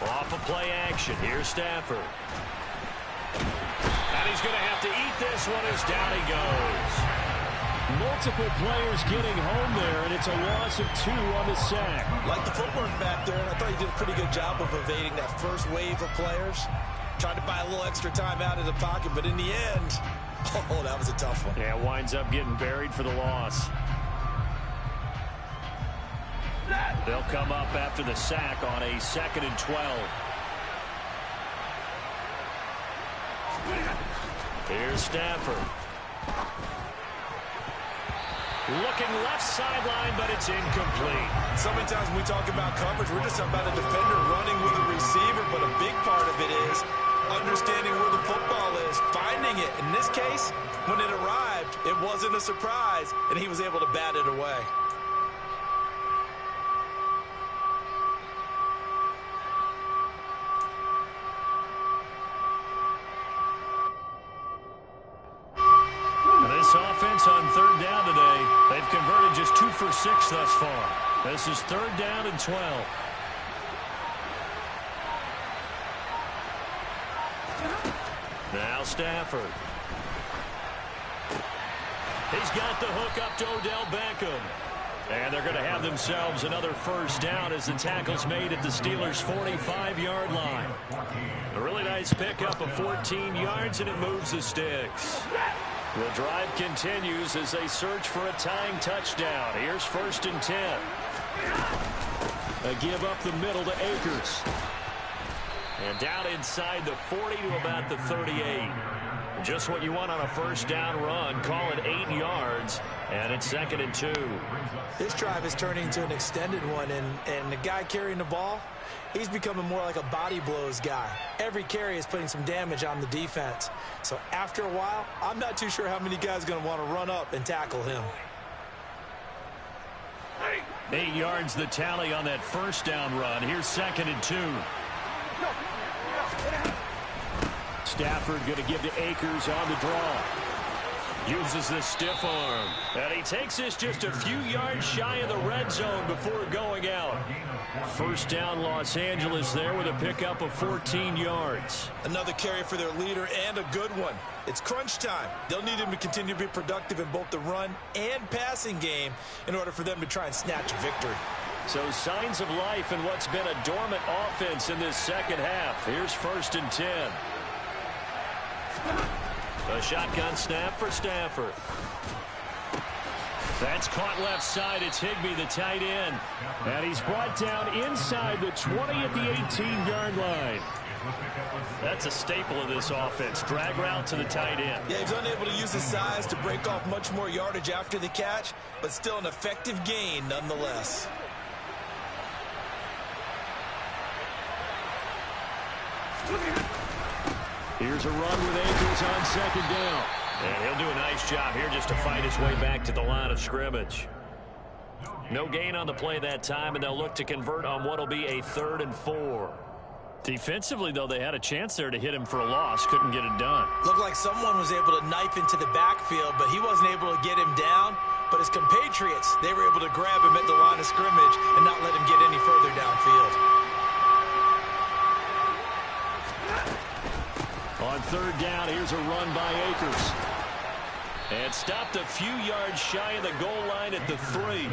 Off of play action. Here's Stafford. And he's going to have to eat this one as down he goes. Multiple players getting home there, and it's a loss of 2 on the sack. Like the footwork back there, and I thought he did a pretty good job of evading that first wave of players. Tried to buy a little extra time out of the pocket, but in the end, oh, that was a tough one. Yeah, winds up getting buried for the loss. They'll come up after the sack on a 2nd and 12. Here's Stafford. Looking left sideline, but it's incomplete. So many times when we talk about coverage, we're just talking about a defender running with a receiver, but a big part of it is understanding where the football is, finding it. In this case, when it arrived, it wasn't a surprise, and he was able to bat it away. Offense on 3rd down today. They've converted just 2 for 6 thus far. This is 3rd down and 12. Now Stafford. He's got the hook up to Odell Beckham. And they're going to have themselves another 1st down as the tackle's made at the Steelers' 45-yard line. A really nice pickup of 14 yards, and it moves the sticks. The drive continues as they search for a tying touchdown. Here's 1st and 10. They give up the middle to Akers. And down inside the 40 to about the 38. Just what you want on a 1st down run. Call it 8 yards, and it's 2nd and 2. This drive is turning into an extended one, and the guy carrying the ball, he's becoming more like a body blows guy. Every carry is putting some damage on the defense. So after a while, I'm not too sure how many guys are going to want to run up and tackle him. 8 yards the tally on that 1st down run. Here's 2nd and 2. Stafford going to give to Akers on the draw. Uses the stiff arm. And he takes this just a few yards shy of the red zone before going out. 1st down Los Angeles there with a pickup of 14 yards. Another carry for their leader and a good one. It's crunch time. They'll need him to continue to be productive in both the run and passing game in order for them to try and snatch a victory. So signs of life in what's been a dormant offense in this second half. Here's 1st and 10. A shotgun snap for Stafford. That's caught left side. It's Higbee, the tight end. And he's brought down inside the 20 at the 18-yard line. That's a staple of this offense. Drag route to the tight end. Yeah, he's unable to use his size to break off much more yardage after the catch, but still an effective gain nonetheless. Here's a run with Akers on 2nd down. And he'll do a nice job here just to fight his way back to the line of scrimmage. No gain on the play that time, and they'll look to convert on what will be a 3rd and 4. Defensively, though, they had a chance there to hit him for a loss. Couldn't get it done. Looked like someone was able to knife into the backfield, but he wasn't able to get him down. But his compatriots, they were able to grab him at the line of scrimmage and not let him get any further downfield. On 3rd down, here's a run by Akers. And stopped a few yards shy of the goal line at the 3.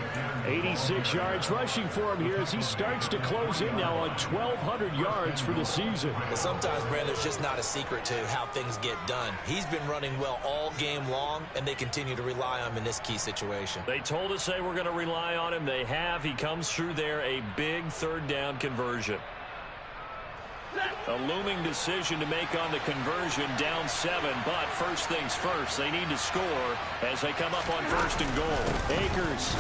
86 yards rushing for him here as he starts to close in now on 1,200 yards for the season. But sometimes, Brand, there's just not a secret to how things get done. He's been running well all game long, and they continue to rely on him in this key situation. They told us they were going to rely on him. They have. He comes through there, a big 3rd down conversion. A looming decision to make on the conversion, down 7, but first things first, they need to score as they come up on 1st and goal. Akers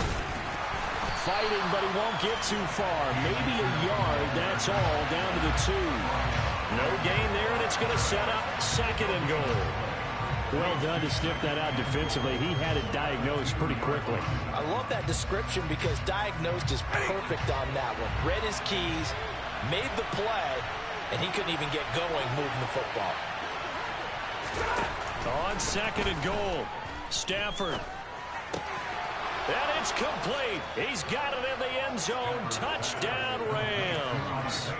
fighting, but he won't get too far. Maybe a yard, that's all, down to the 2. No gain there, and it's going to set up 2nd and goal. Well done to sniff that out defensively. He had it diagnosed pretty quickly. I love that description because diagnosed is perfect on that one. Read his keys, made the play, and he couldn't even get going moving the football. On 2nd and goal, Stafford. And it's complete. He's got it in the end zone. Touchdown, Rams.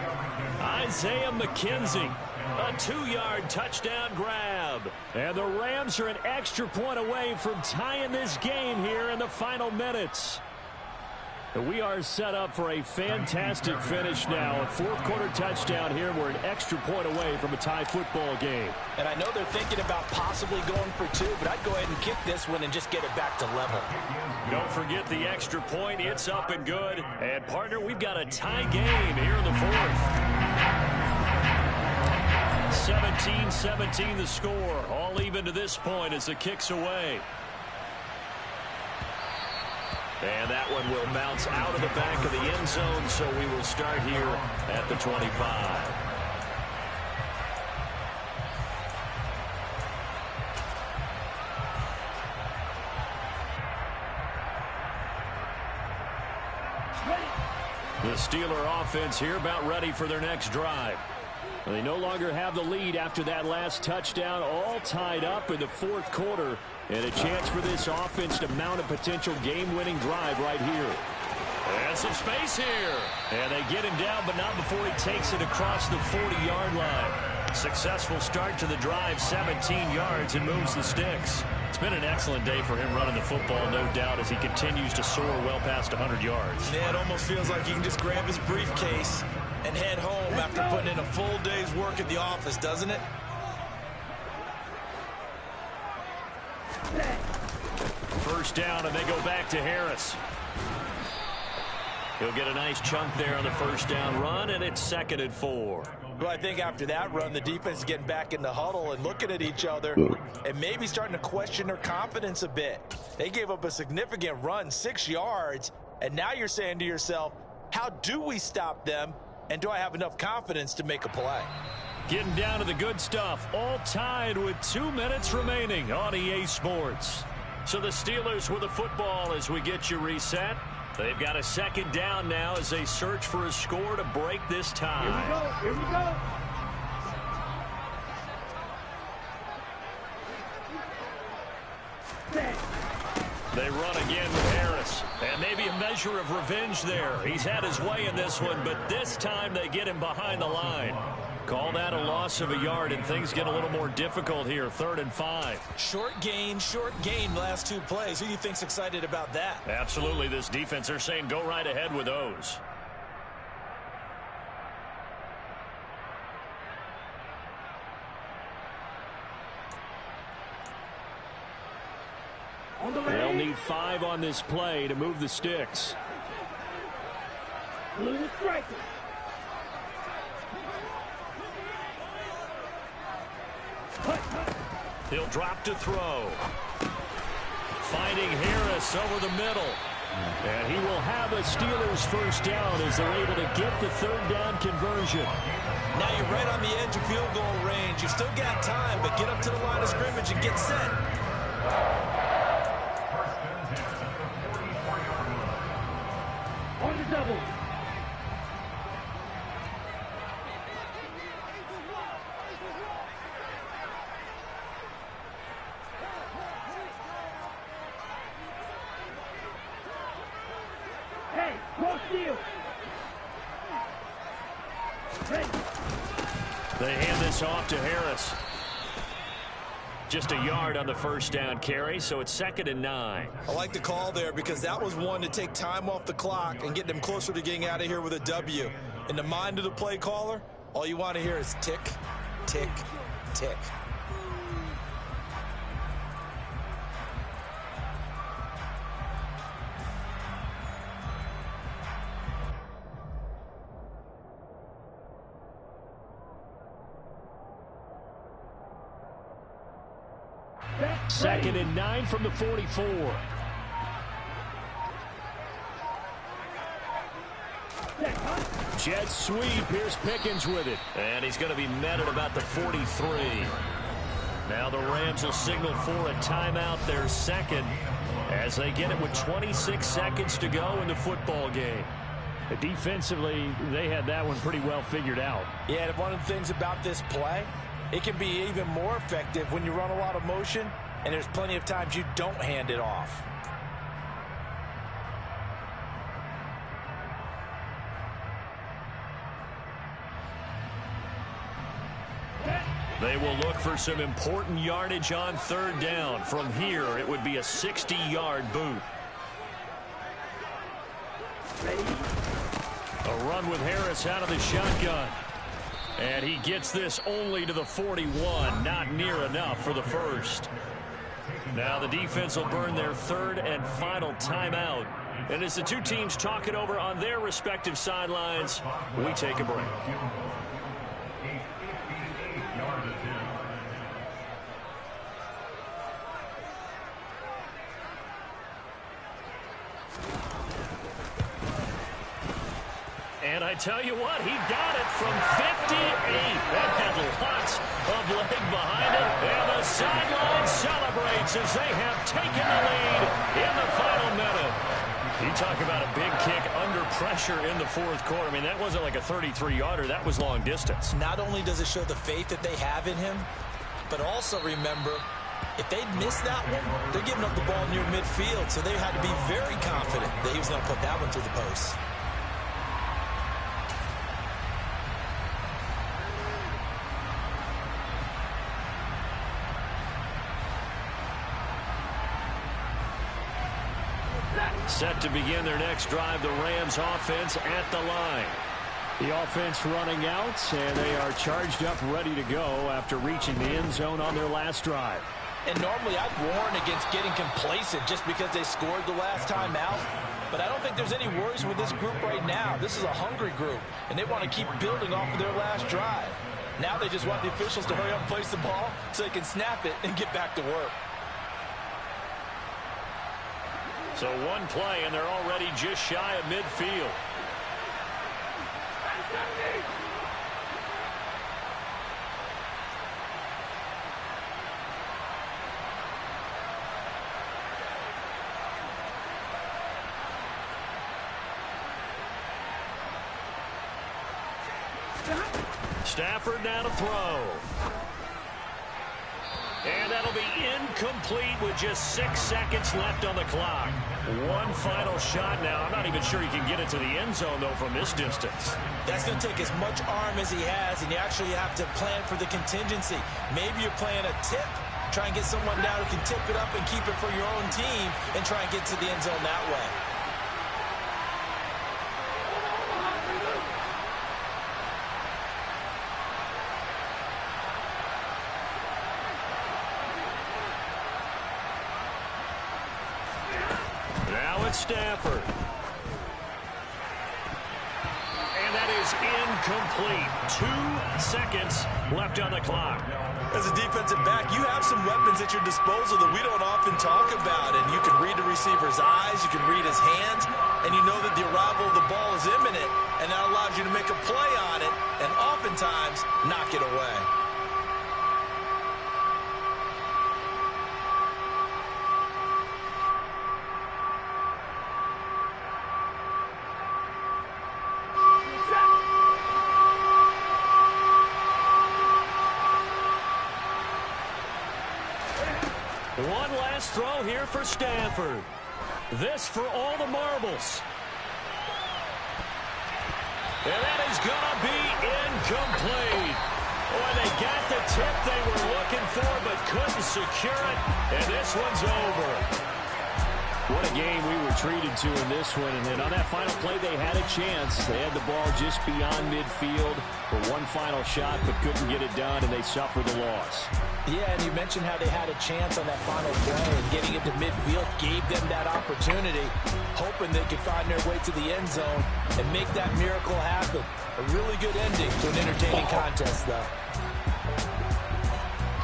Isaiah McKenzie, a 2-yard touchdown grab. And the Rams are an extra point away from tying this game here in the final minutes. We are set up for a fantastic finish now. A 4th quarter touchdown here. We're an extra point away from a tie football game. And I know they're thinking about possibly going for 2, but I'd go ahead and kick this one and just get it back to level. Don't forget the extra point. It's up and good. And, partner, we've got a tie game here in the 4th. 17-17 the score. All even to this point as the kick's away. And that one will bounce out of the back of the end zone, so we will start here at the 25. The Steeler offense here about ready for their next drive. They no longer have the lead after that last touchdown, all tied up in the 4th quarter. And a chance for this offense to mount a potential game-winning drive right here. And some space here. And they get him down, but not before he takes it across the 40-yard line. Successful start to the drive, 17 yards, and moves the sticks. It's been an excellent day for him running the football, no doubt, as he continues to soar well past 100 yards. Yeah, it almost feels like he can just grab his briefcase and head home after putting in a full day's work at the office, doesn't it? First down, and they go back to Harris. He'll get a nice chunk there on the first down run, and it's 2nd and 4. Well, I think after that run, the defense is getting back in the huddle and looking at each other and maybe starting to question their confidence a bit. They gave up a significant run, 6 yards, and now you're saying to yourself, how do we stop them, and do I have enough confidence to make a play? Getting down to the good stuff, all tied with 2 minutes remaining on EA Sports. So the Steelers with the football as we get you reset. They've got a 2nd down now as they search for a score to break this tie. Here we go. They run again with Harris. And maybe a measure of revenge there. He's had his way in this one, but this time they get him behind the line. Call that a loss of a yard, and things get a little more difficult here. 3rd and 5. Short gain, last 2 plays. Who do you think's excited about that? Absolutely, this defense, they're saying go right ahead with those. They'll need 5 on this play to move the sticks. He'll drop to throw. Finding Harris over the middle. And he will have a Steelers first down as they're able to get the 3rd down conversion. Now you're right on the edge of field goal range. You've still got time, but get up to the line of scrimmage and get set. On the double. Hey, cross field. Hey. They hand this off to Harris. Just a yard on the first down carry, so it's 2nd and 9. I like the call there because that was one to take time off the clock and get them closer to getting out of here with a W. In the mind of the play caller, all you want to hear is tick, tick, tick. Second and 9 from the 44. Jet sweep. Here's Pickens with it. And he's going to be met at about the 43. Now the Rams will signal for a timeout, their second, as they get it with 26 seconds to go in the football game. Defensively, they had that one pretty well figured out. Yeah, and one of the things about this play, it can be even more effective when you run a lot of motion, and there's plenty of times you don't hand it off. They will look for some important yardage on 3rd down. From here, it would be a 60-yard boot. A run with Harris out of the shotgun. And he gets this only to the 41. Not near enough for the first. Now the defense will burn their 3rd and final timeout. And as the two teams talk it over on their respective sidelines, we take a break. And I tell you what, he got it from 58. That had lots of leg behind it. And the sideline celebrates as they have taken the lead in the final minute. You talk about a big kick under pressure in the 4th quarter. I mean, that wasn't like a 33-yarder. That was long distance. Not only does it show the faith that they have in him, but also remember, if they'd missed that one, they're giving up the ball near midfield, so they had to be very confident that he was going to put that one through the post. Set to begin their next drive, the Rams offense at the line. The offense running out, and they are charged up, ready to go after reaching the end zone on their last drive. And normally I'd warn against getting complacent just because they scored the last time out. But I don't think there's any worries with this group right now. This is a hungry group, and they want to keep building off of their last drive. Now they just want the officials to hurry up and place the ball so they can snap it and get back to work. So one play, and they're already just shy of midfield. Stafford now to throw. And that'll be incomplete with just 6 seconds left on the clock. One final shot now. I'm not even sure he can get it to the end zone, though, from this distance. That's going to take as much arm as he has, and you actually have to plan for the contingency. Maybe you're playing a tip. Try and get someone down who can tip it up and keep it for your own team and try and get to the end zone that way. Stafford. And that is incomplete. 2 seconds left on the clock. As a defensive back, you have some weapons at your disposal that we don't often talk about. And you can read the receiver's eyes, you can read his hands, and you know that the arrival of the ball is imminent. And that allows you to make a play on it and oftentimes knock it away. One last throw here for Stanford. This for all the marbles. And that is going to be incomplete. Boy, they got the tip they were looking for but couldn't secure it. And this one's over. What a game we were treated to in this one. And then on that final play, they had a chance. They had the ball just beyond midfield for one final shot but couldn't get it done, and they suffered the loss. Yeah, and you mentioned how they had a chance on that final play, and getting it to midfield gave them that opportunity, hoping they could find their way to the end zone and make that miracle happen. A really good ending to an entertaining contest, though.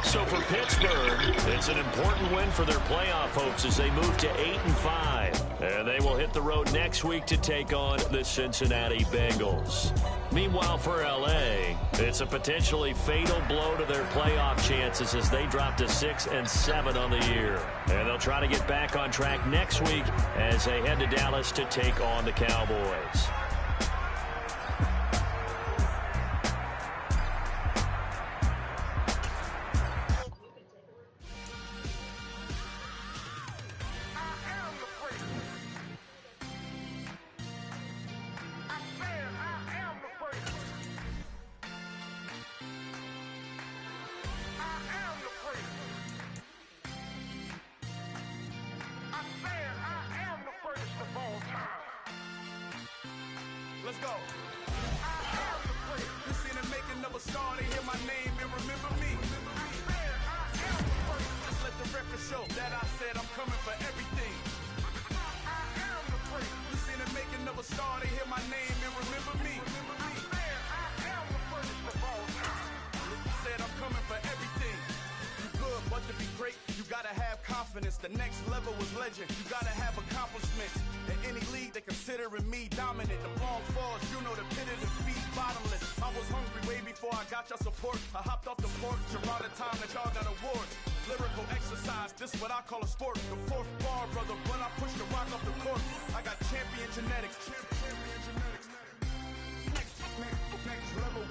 So for Pittsburgh, it's an important win for their playoff hopes as they move to 8-5. And they will hit the road next week to take on the Cincinnati Bengals. Meanwhile, for L.A., it's a potentially fatal blow to their playoff chances as they drop to 6-7 on the year. And they'll try to get back on track next week as they head to Dallas to take on the Cowboys. Let's go. You seen the making of a star, they hear my name and remember me. Just let the record show that I said I'm coming for everything. You seen the making of a star, they hear my name and remember me. Said I'm coming for everything. You good, but to be great, you gotta have confidence. The next level was legend. You gotta have accomplishments. In any league, they considering me dominant. The long falls, you know the pit of defeat, bottomless. I was hungry way before I got your support. I hopped off the porch around the time that y'all got awards. Lyrical exercise, this what I call a sport. The fourth bar, brother, when I push the rock off the court. I got champion genetics. Next level.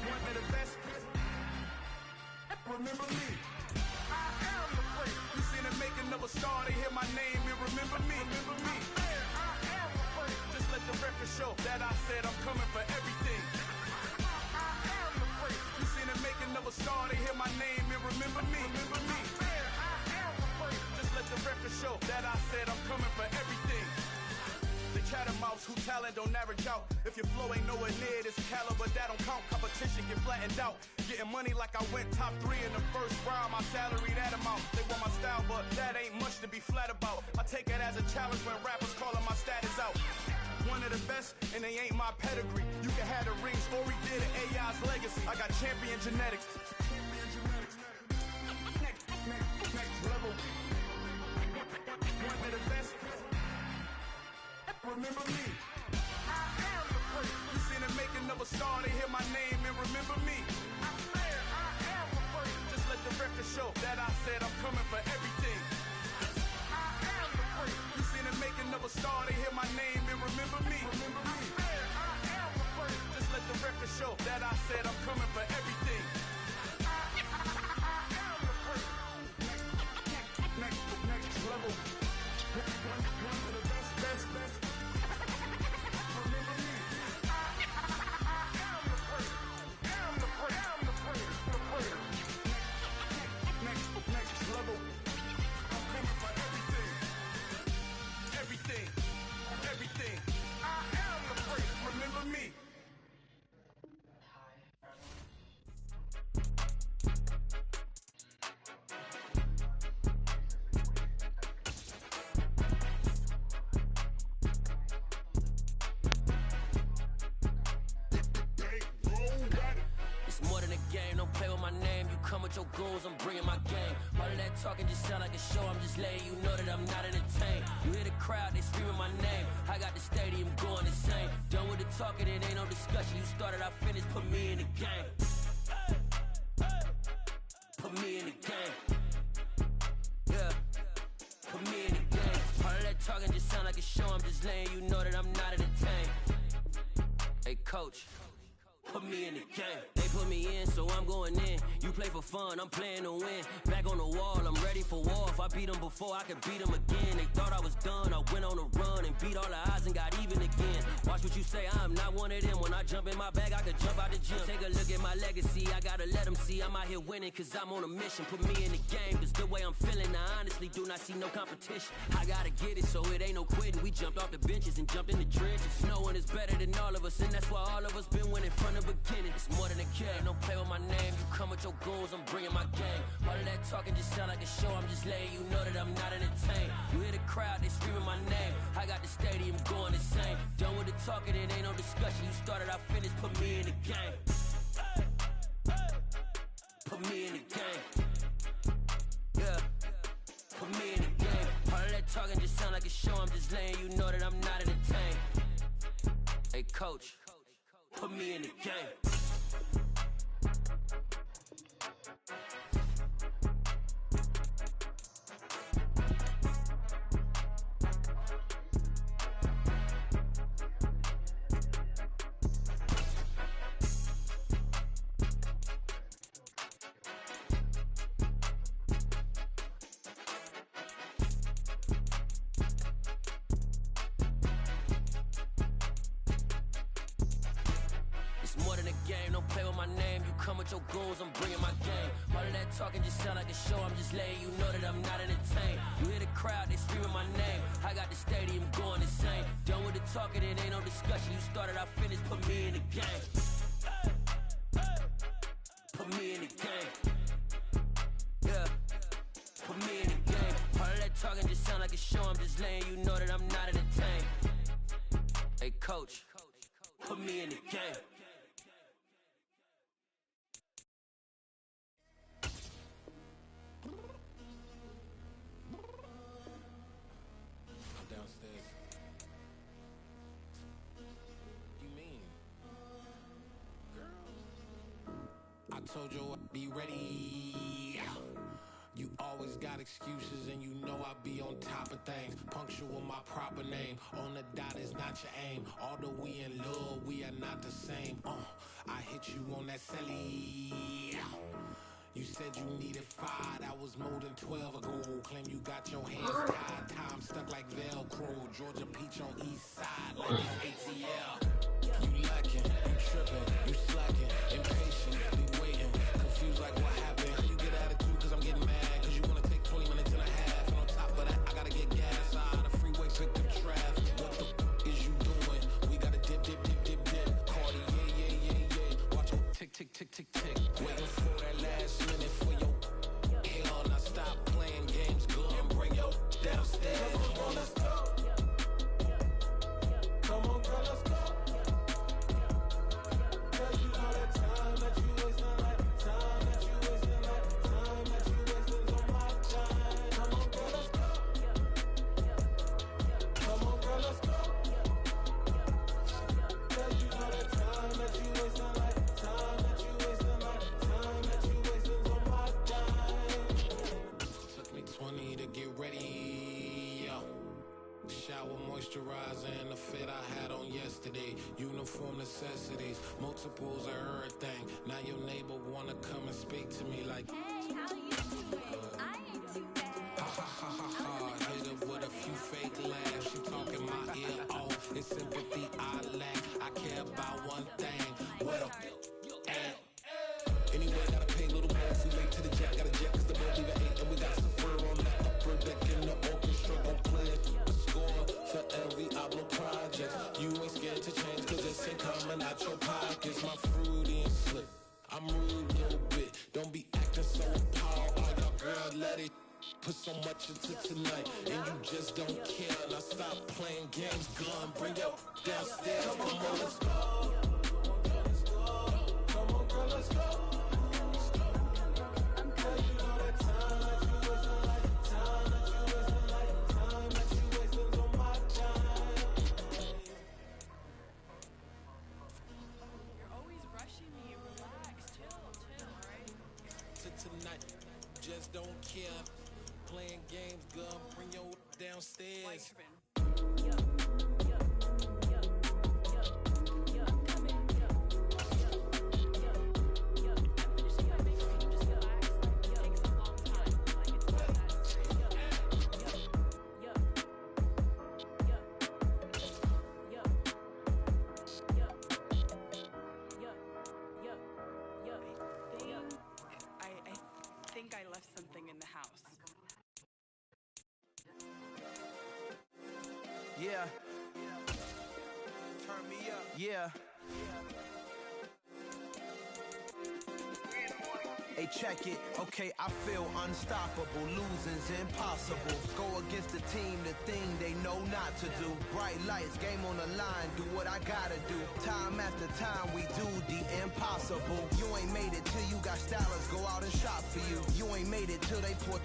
One of the best. Remember me. I am the place. You seen the making of a star, they hear my name and remember me. Remember me. I am the place. Just let the record show that I said I'm coming for everything. I am the place. You seen the making of a star, they hear my name and remember me. Remember me. I am the place. Just let the record show that I said I'm coming for everything. The catamounts who talent don't average out. If your flow ain't nowhere near this caliber, that don't count. Competition get flattened out. Getting money like I went top 3 in the first round. My salary that amount. They want my style, but that ain't much to be flat about. I take it as a challenge when rappers calling my status out. One of the best, and they ain't my pedigree. You can have the ring, story did it, AI's legacy. I got champion genetics. Next level. One of the best. Remember me. I am the place. You seen the making of a star, they hear my name and remember me. I am the place. Just let the record show that I said I'm coming for everything. I am the place. You seen the making of a star, they hear my name and remember me. Remember me. I am the place. Just let the record show that I said I'm coming for everything. I game, don't play with my name. You come with your goons, I'm bringing my game. All of that talking just sound like a show. I'm just letting you know that I'm not entertained. You hear the crowd, they screaming my name. I got the stadium going insane. Done with the talking, it ain't no discussion. You started, I finished, put me in the game. Put me in the game. Yeah. Put me in the game. All of that talking just sound like a show. I'm just letting you know that I'm not entertained. Hey, coach. Put me in the game. They put me in, so I'm going in. You play for fun, I'm playing to win. Back on the wall, I'm ready for war. If I beat them before, I could beat them again. They thought I was done, I went on a run and beat all the odds and got even again. Watch what you say, I'm not one of them. When I jump in my bag, I could jump out the gym. Take a look at my legacy, I gotta let them see I'm out here winning, cause I'm on a mission. Put me in the game, cause the way I'm feeling, I honestly do not see no competition. I gotta get it, so it ain't no quitting. We jumped off the benches and jumped in the trenches. No one is better than all of us, and that's why all of us been winning from the beginning. It's more than a game, don't play with my name. You come with your goons, I'm bringing my game. All of that talking just sound like a show. I'm just letting you know that I'm not entertained. You hear the crowd, they screaming my name. I got the stadium going insane. Done with the talking, it ain't no discussion. You started, I finished, put me in the game. Put me in the game. Yeah. Put me in the game. All of that talking just sound like a show. I'm just letting you know that I'm not entertained. Hey, coach. Put me in the game. Your goals, I'm bringing my game. All of that talking just sound like a show. I'm just letting you know that I'm not entertained. You hear the crowd, they screaming my name. I got the stadium going insane. Done with the talking, it ain't no discussion. You started, I finished, put me in the game. Put me in the game. Yeah. Put me in the game. All of that talking just sound like a show. I'm just letting you know that I'm not entertained. Hey, coach. Put me in the game. I told you I'd be ready. You always got excuses and you know I be on top of things. Punctual my proper name. On the dot is not your aim. Although we in love, we are not the same. I hit you on that celly. You said you needed 5, that was more than 12 ago. Claim you got your hands tied, time stuck like Velcro. Georgia Peach on east side like it's ATL. You lacking, you tripping, you slacking, impatient, be waiting, confused like what happened. You get attitude cause I'm getting mad, cause you wanna take 20 minutes and a half. And on top of that, I gotta get gas out of the freeway, pick up traffic. What the is you doing? We gotta dip, dip, dip, dip, dip. Cardi, yeah. Watch your tick, tick, tick, tick, tick. Waiting for that last minute for your hell. Now stop playing games, go and bring your downstairs. Come on, let's go. Come on, girl, let's go. Moisturizer and the fit I had on yesterday. Uniform necessities, multiples of everything. Now your neighbor wanna come and speak to me like, hey, how you doing? I ain't too bad. Ha ha ha ha ha. Hit her with a few fake laughs. She talking my ear off. It's sympathy I lack. I care about one thing. What up? Anyway, gotta pay a little more. If we late to the jet, gotta jet cause the boat leave at 8. And we got some fur on that upper deck in the orchestra. Don't play it. Score for every Ablo project. You ain't scared to change cause it's in coming out your pockets. My fruity and slip. I'm rude a little bit. Don't be acting so appalled. All y'all girl, let it put so much into tonight. And you just don't care. Now stop playing games. Gun, bring your downstairs. Come on, let's go. Come on, girl, let's go. playing games, girl. Bring your downstairs. I think I left something in the house. Yeah. Turn me up. Yeah. Hey, check it. Okay, I feel unstoppable. Losing's impossible. Go against the team, the thing they know not to do. Bright lights, game on the line, do what I gotta do. Time after time, we do the impossible. You ain't made it till you got stylers go out and shop for you. You ain't made it till they put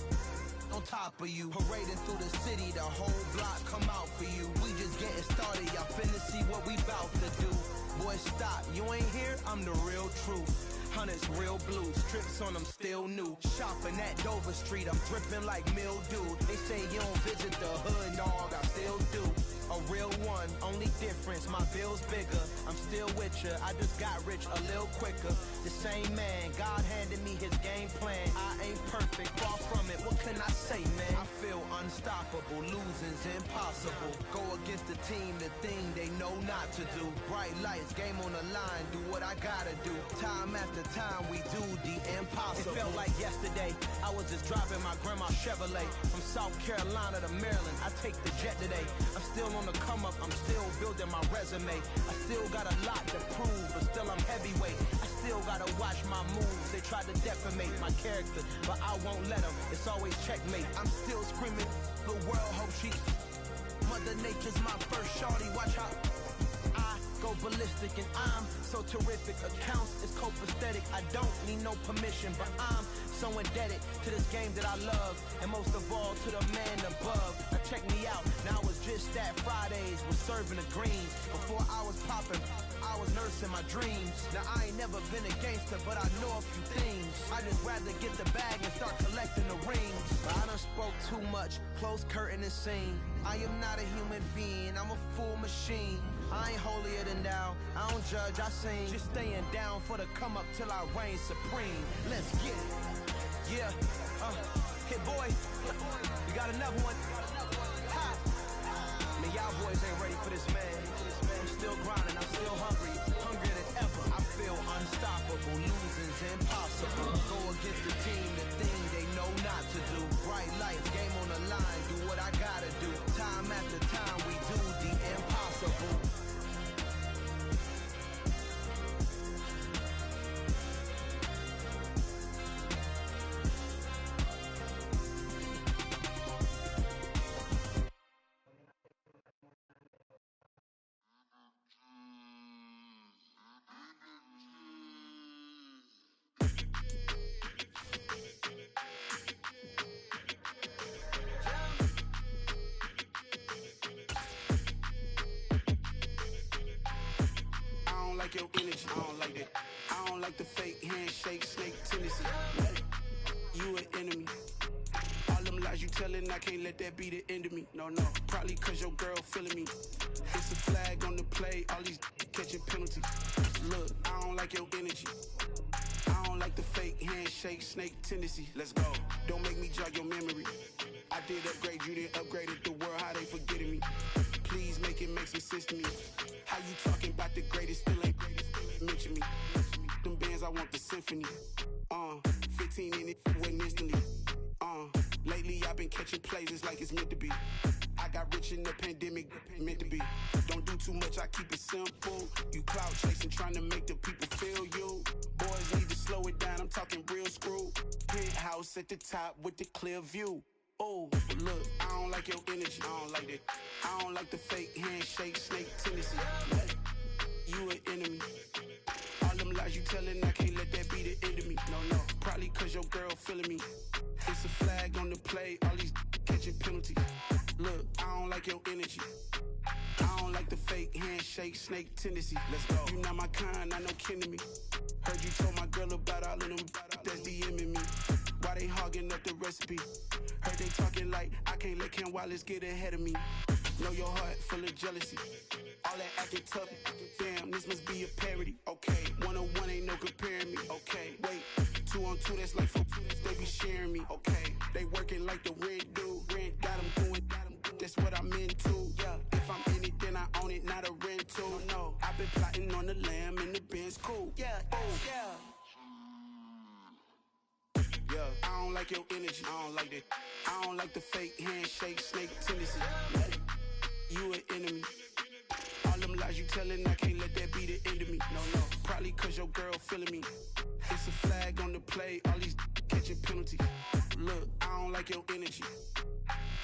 on top of you. Parading through the city, the whole block come out for you. We just getting started, y'all finna see what we bout to do. Boy, stop, you ain't here, I'm the real truth. Hunters, real blue, strips on them still new. Shopping at Dover Street, I'm dripping like mildew. They say you don't visit the hood, dog, I still do. A real one, only difference, my bill's bigger. I'm still with ya, I just got rich a little quicker. The same man, God handed me his game plan. I ain't perfect, far from it, what can I say, man? I feel unstoppable, losing's impossible. Go against the team, the thing they know not to do. Bright lights, game on the line, do what I gotta do. Time after time, we do the impossible. It felt like yesterday, I was just driving my grandma's Chevrolet. From South Carolina to Maryland, I take the jet today. I'm still on the come up, I'm still building my resume. I still got a lot to prove, but still I'm heavyweight. I still gotta watch my moves. They tried to defamate my character, but I won't let them. It's always checkmate. I'm still screaming, the world hope she. Mother Nature's my first shorty, watch how I go ballistic and I'm so terrific. Accounts is copacetic, I don't need no permission, but I'm so indebted to this game that I love, and most of all to the man above. Now check me out, now it was just that Fridays was serving the greens. Before I was popping, I was nursing my dreams. Now I ain't never been a gangster, but I know a few things. I just rather get the bag and start collecting the rings. But I done spoke too much, close curtain and scene. I am not a human being, I'm a full machine. I ain't holier than thou, I don't judge, I sing. Just staying down for the come up till I reign supreme. Let's get it. Yeah, hit boy, you got another one. Ha. Man, y'all boys ain't ready for this, man. I'm still grinding, I'm still hungry, hungrier than ever. I feel unstoppable, losing's impossible. Go against the team, the thing they know not to do. Bright lights, game on the line, do what I gotta do. Time after time, we do the impossible. Your energy, I don't like that. I don't like the fake handshake, snake tendency. You an enemy. All them lies you telling, I can't let that be the end of me. No, probably cause your girl feeling me. It's a flag on the play, all these catching penalties. Look, I don't like your energy. I don't like the fake handshake, snake tendency. Let's go. Don't make me jog your memory. I did upgrade, you didn't upgrade it. The world, how they forgetting me. Please make it make some sense to me. How you talking about the greatest, still ain't greatest, mention me. Them bands, I want the symphony. 15 in it, went instantly. Lately I've been catching plays, it's like it's meant to be. I got rich in the pandemic, meant to be. Don't do too much, I keep it simple. You clout chasing, trying to make the people feel you. Boys need to slow it down, I'm talking real screw. Penthouse at the top with the clear view. Oh, look, I don't like your energy, I don't like that. I don't like the fake handshake, snake tendency. You an enemy. All them lies you telling, I can't let that be the end of me. No, probably cause your girl feeling me. It's a flag on the play, all these catching penalties. Look, I don't like your energy. I don't like the fake handshake, snake tendency. Let's go. You not my kind, I know kin to me. Heard you told my girl about all of them that's DMing me. Why they hogging up the recipe? Heard they talking like I can't let Ken Wallace get ahead of me. Know your heart full of jealousy. All that acting tough. Damn, this must be a parody. Okay, 1-on-1 ain't no comparing me. Okay, wait, 2-on-2 that's like 4. They be sharing me. Okay, they working like the rent dude. Rent got them doing. That's what I'm into. Yeah, if I'm in it, then I own it, not a rental. No, I've been plotting on the lamb and the Benz cool. Yeah, oh yeah. Yeah, I don't like your energy. I don't like that. I don't like the fake handshake, snake tendency. You an enemy. All them lies you telling, I can't let that be the end of me. No, probably cause your girl feeling me. It's a flag on the play. All